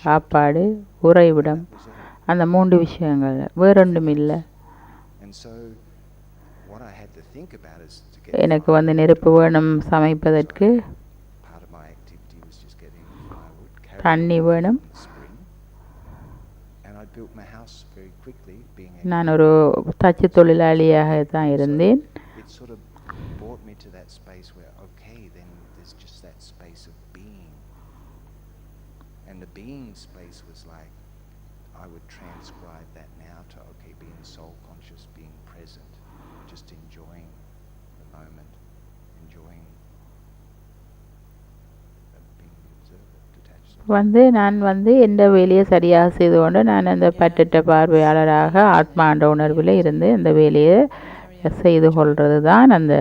சாப்பாடு, உறைவிடம், that was it. அந்த 3 விஷயங்கள், வேறொன்றும் இல்லை. And so what I had to think about is to get எனக்கு வந்து நெருப்பு வேணும் சமைப்பதற்கு, part of my activity was just getting firewood, carrying தண்ணி it வேணும். in spring, and I built my house very quickly, being நான் ஒரு தச்சு தொழிலாளியாக தான் இருந்தேன். it sort of brought me to that space where, okay, then there's just that space of being. And the being space was like, I would transcribe that now to, okay, being soul conscious, being present, just enjoying the moment, enjoying being the observer, detached. வந்து நான் வந்து எந்த வேலையை சரியாக செய்து கொண்டு நான் அந்த பற்றற்ற பார்வையாளராக ஆத்மாண்ட உணர்வில் இருந்து அந்த வேலையை செய்து கொள்வது தான் அந்த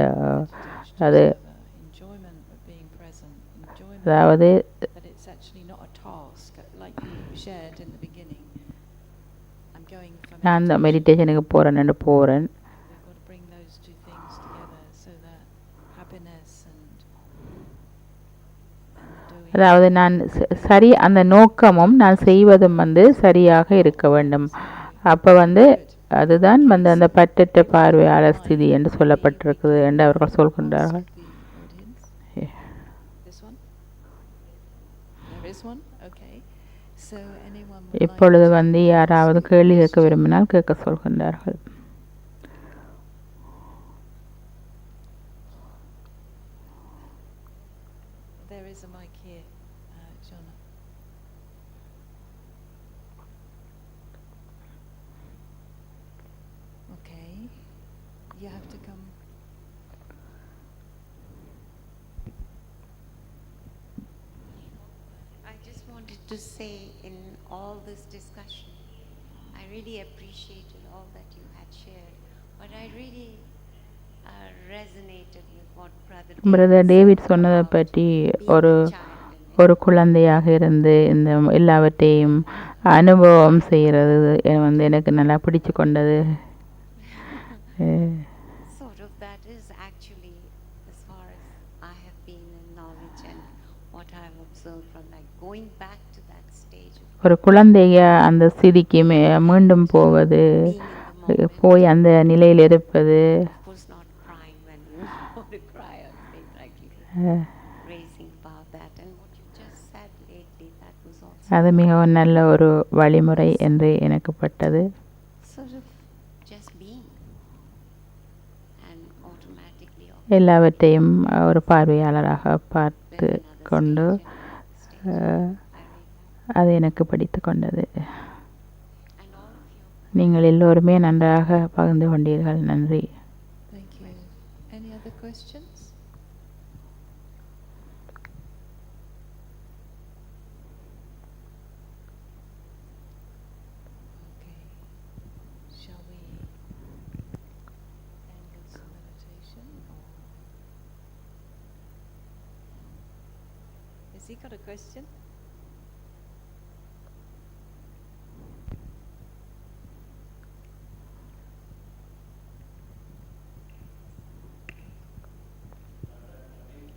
அது enjoyment of being present, enjoyment அதாவது that it's actually not a task, like you shared in the beginning. I'm going for நான் அந்த meditation. மெடிடேஷனுக்கு போகிறேன்னு போகிறேன். We've got to bring those two things together so that happiness and doing. அதாவது நான் சரி அந்த நோக்கமும் நான் செய்வதும் வந்து சரியாக இருக்க வேண்டும். அப்போ வந்து அதுதான் வந்து அந்த பற்றற்ற பார்வையாளர் ஸ்திதி என்று சொல்லப்பட்டிருக்குது என்று அவர்கள் சொல்கின்றார்கள். The audience. This one? There is one? Okay. So anyone would இப்பொழுது like to வந்து யாராவது கேள்வி கேட்க விரும்பினால் கேட்க சொல்கின்றார்கள். There is a mic here, Jonna. Okay. You have to come. wanted to say in all this discussion, I really appreciated all that you had shared, but I really resonated with what brother David சொன்னதை பற்றி ஒரு ஒரு குழந்தையாக இருந்து இந்த எல்லாவற்றையும் அனுபவம் செய்கிறது எனக்கு நல்லா பிடிச்சு கொண்டது. Sort of that is actually, as far as I have been in knowledge and what I have observed from like going back to that stage. ஒரு குழந்தைய அந்த ஸ்திதிக்கு மீண்டும் போவது, போய் அந்த நிலையில் இருப்பது. அது மிகவும் நல்ல ஒரு வழிமுறை என்று எனக்கு பட்டது. எல்லாவற்றையும் ஒரு பார்வையாளராக பார்த்து கொண்டு அது எனக்கு படித்து கொண்டது. நீங்கள் எல்லோருமே நன்றாக பகிர்ந்து கொண்டீர்கள். நன்றி. Has he got a question?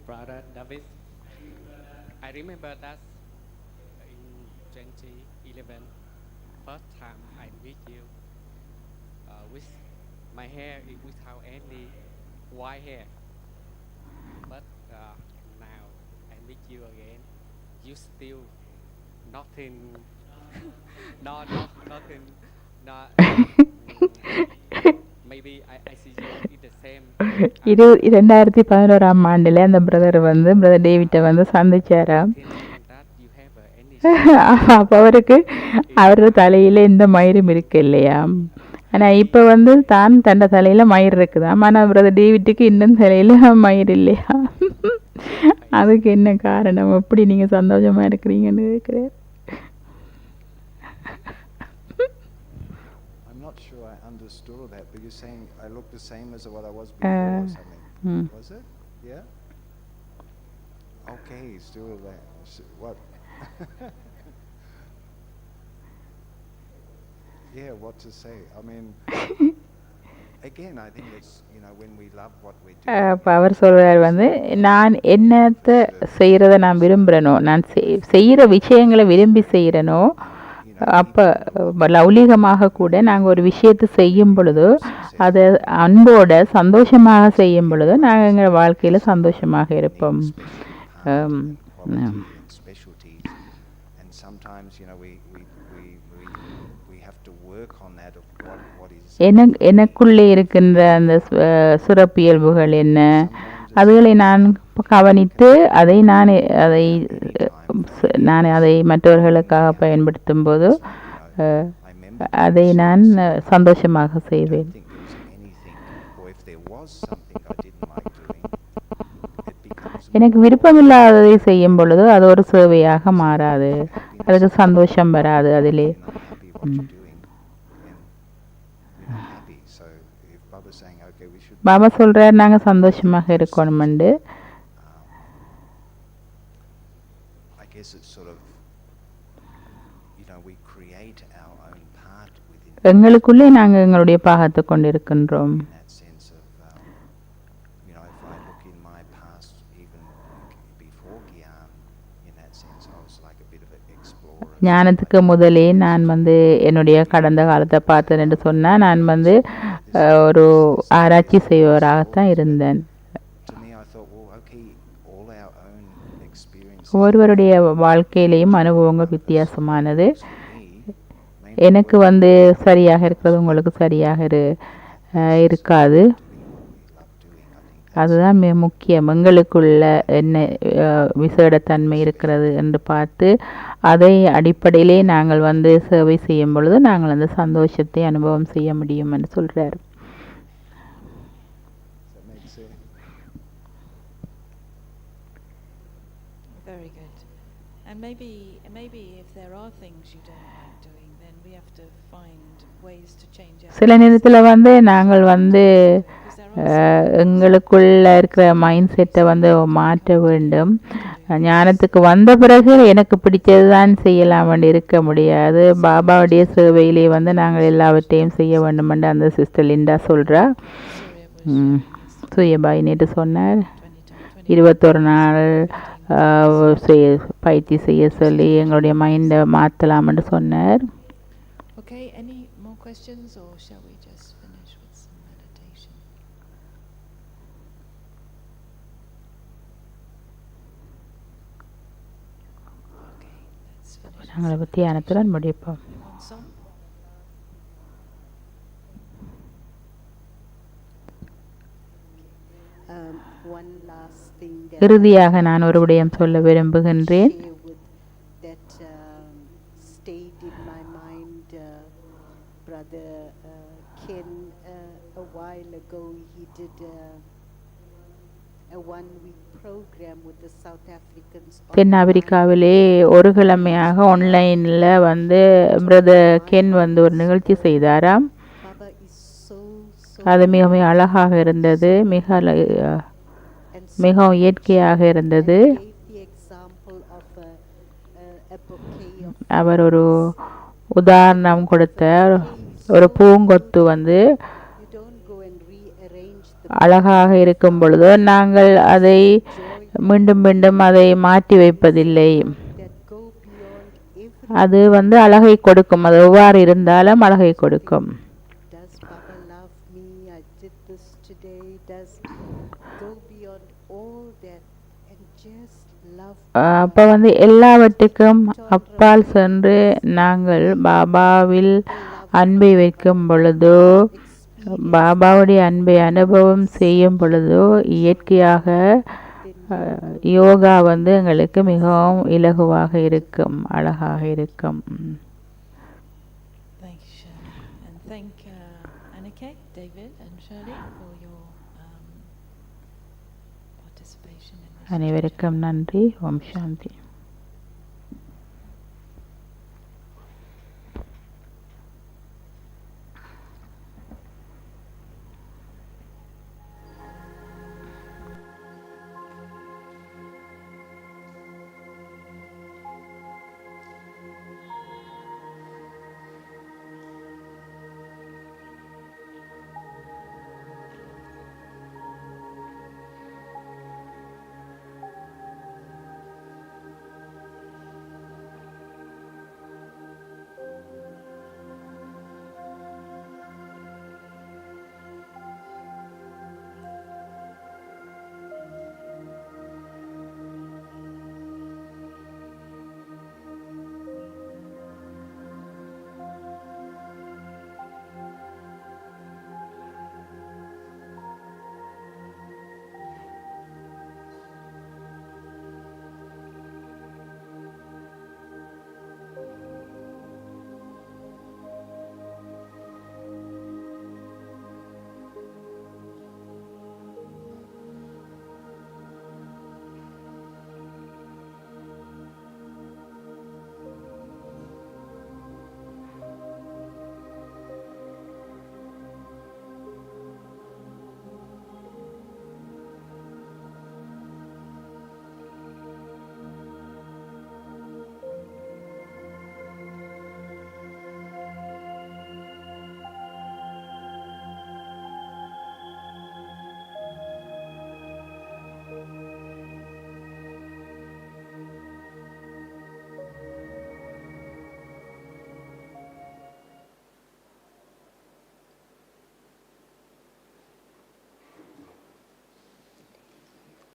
Brother David, I remember that in 2011, first time I meet you, with my hair without any white hair, but now I meet you again, you still nothing, nothing, maybe I see you in the same. 2011 ஆண்டில் அந்த brother brother டேவிட்டை சந்திச்சாராம். அப்போ அவரது தலையில் எந்த மயிரும் இருக்கு இல்லையா. ஆனால் இப்போ தான் தண்ட தலையில் மயிர் இருக்குதாம். ஆனால் பிரதர் டேவிட்டுக்கு இன்னும் தலையில் மயிர் இல்லையா. அதுக்கு என்ன காரணம்? எப்படி நீங்கள் சந்தோஷமாக இருக்கிறீங்கன்னு கேட்குறேன். Understood that, but you're saying I look the same as what I was before or something. Was it? Yeah? Okay, still that. What? Yeah, what to say? I mean, again, I think it's, when we love what we do. அவர் சொல்றார் நான் என்னத்தை செய்கிறத நான் விரும்புகிறேனோ, நான் செய்கிற விஷயங்களை விரும்பி செய்கிறேனோ, அப்போ லௌலிகமாக கூட நாங்கள் ஒரு விஷயத்தை செய்யும் பொழுதோ, அதை அன்போட சந்தோஷமாக செய்யும் பொழுதோ நாங்கள் எங்கள் வாழ்க்கையில் சந்தோஷமாக இருப்போம். எனக்குள்ளே இருக்கின்ற அந்த சுரப்பியல்புகள் என்ன, அதுகளை நான் கவனித்து நான் அதை மற்றவர்களுக்காக பயன்படுத்தும் போது அதை நான் சந்தோஷமாக செய்வேன். எனக்கு விருப்பமில்லாததை செய்யும் பொழுது அது ஒரு சேவையாக மாறாது, அதுக்கு சந்தோஷம் வராது. அதிலே பாபா சொல்றார் நாங்கள் சந்தோஷமாக இருக்கணும்ண்டு. எங்களுக்குள்ளே நாங்கள் எங்களுடைய பாகத்தை கொண்டிருக்கின்றோம். ஞானத்துக்கு முதலே நான் என்னுடைய கடந்த காலத்தை பார்த்தேன் என்று சொன்னால், நான் ஒரு ஆராய்ச்சி செய்வராகத்தான் இருந்தேன். ஒருவருடைய வாழ்க்கையிலையும் அனுபவங்கள் வித்தியாசமானது. எனக்கு சரியாக இருக்கிறது உங்களுக்கு சரியாக இருக்காது. அதுதான் மிக முக்கியம். எங்களுக்குள்ள என்ன விசேடத்தன்மை இருக்கிறது என்று பார்த்து அதை அடிப்படையிலே நாங்கள் சேவை செய்யும் பொழுது நாங்கள் அந்த சந்தோஷத்தை அனுபவம் செய்ய முடியும் என்று சொல்றார். maybe if there are things you don't like doing, then we have to find ways to change our சில நேரத்தில் வந்து நாங்கள் வந்து because there are some எங்களுக்குள்ள இருக்கிற மைண்ட் செட்டை வந்து மாற்ற வேண்டும். ஞானத்துக்கு வந்த பிறகு எனக்கு பிடிச்சது தான் செய்யலாம் இருக்க முடியாது. பாபாவுடைய சேவையிலே வந்து நாங்கள் எல்லாவற்றையும் செய்ய வேண்டும் என்று அந்த சிஸ்டர் லிண்டா சொல்கிறா. சூயபாய் நேற்று சொன்னார் 21 நாள் பயிற்சி செய்ய சொல்லி எங்களுடைய மைண்டை மாற்றலாம்னு சொன்னார். Okay, any more questions or shall we just finish with some meditation? Okay, let's finish. நாங்கள் தியானத்துடன் முடிப்போம். One song. One last thing இறுதியாக நான் ஒரு விடயம் சொல்ல விரும்புகின்றேன். that stayed in my mind. Brother Ken, a while ago, he did a one-week program with the South Africans. தென்னாப்பிரிக்காவிலே ஒரு கிழமையாக ஆன்லைனில் வந்து பிரதர் கென் வந்து ஒரு நிகழ்ச்சி செய்தாராம். Baba is so அது மிகவும் அழகாக இருந்தது, மிகவும் இயற்கையாக இருந்தது. அவர் ஒரு உதாரணம் கொடுத்தார். ஒரு பூங்கொத்து வந்து அழகாக இருக்கும் பொழுது நாங்கள் அதை மீண்டும் மீண்டும் அதை மாற்றி வைப்பதில்லை. அது வந்து அழகை கொடுக்கும். அது எவ்வாறு இருந்தாலும் அழகை கொடுக்கும். அப்போ வந்து எல்லாவற்றுக்கும் அப்பால் சென்று நாங்கள் பாபாவில் அன்பை வைக்கும் பொழுதோ, பாபாவுடைய அன்பை அனுபவம் செய்யும் பொழுதோ இயற்கையாக யோகா வந்து எங்களுக்கு மிகவும் இலகுவாக இருக்கும், அழகாக இருக்கும். அனைவருக்கும் நன்றி. ஓம் சாந்தி.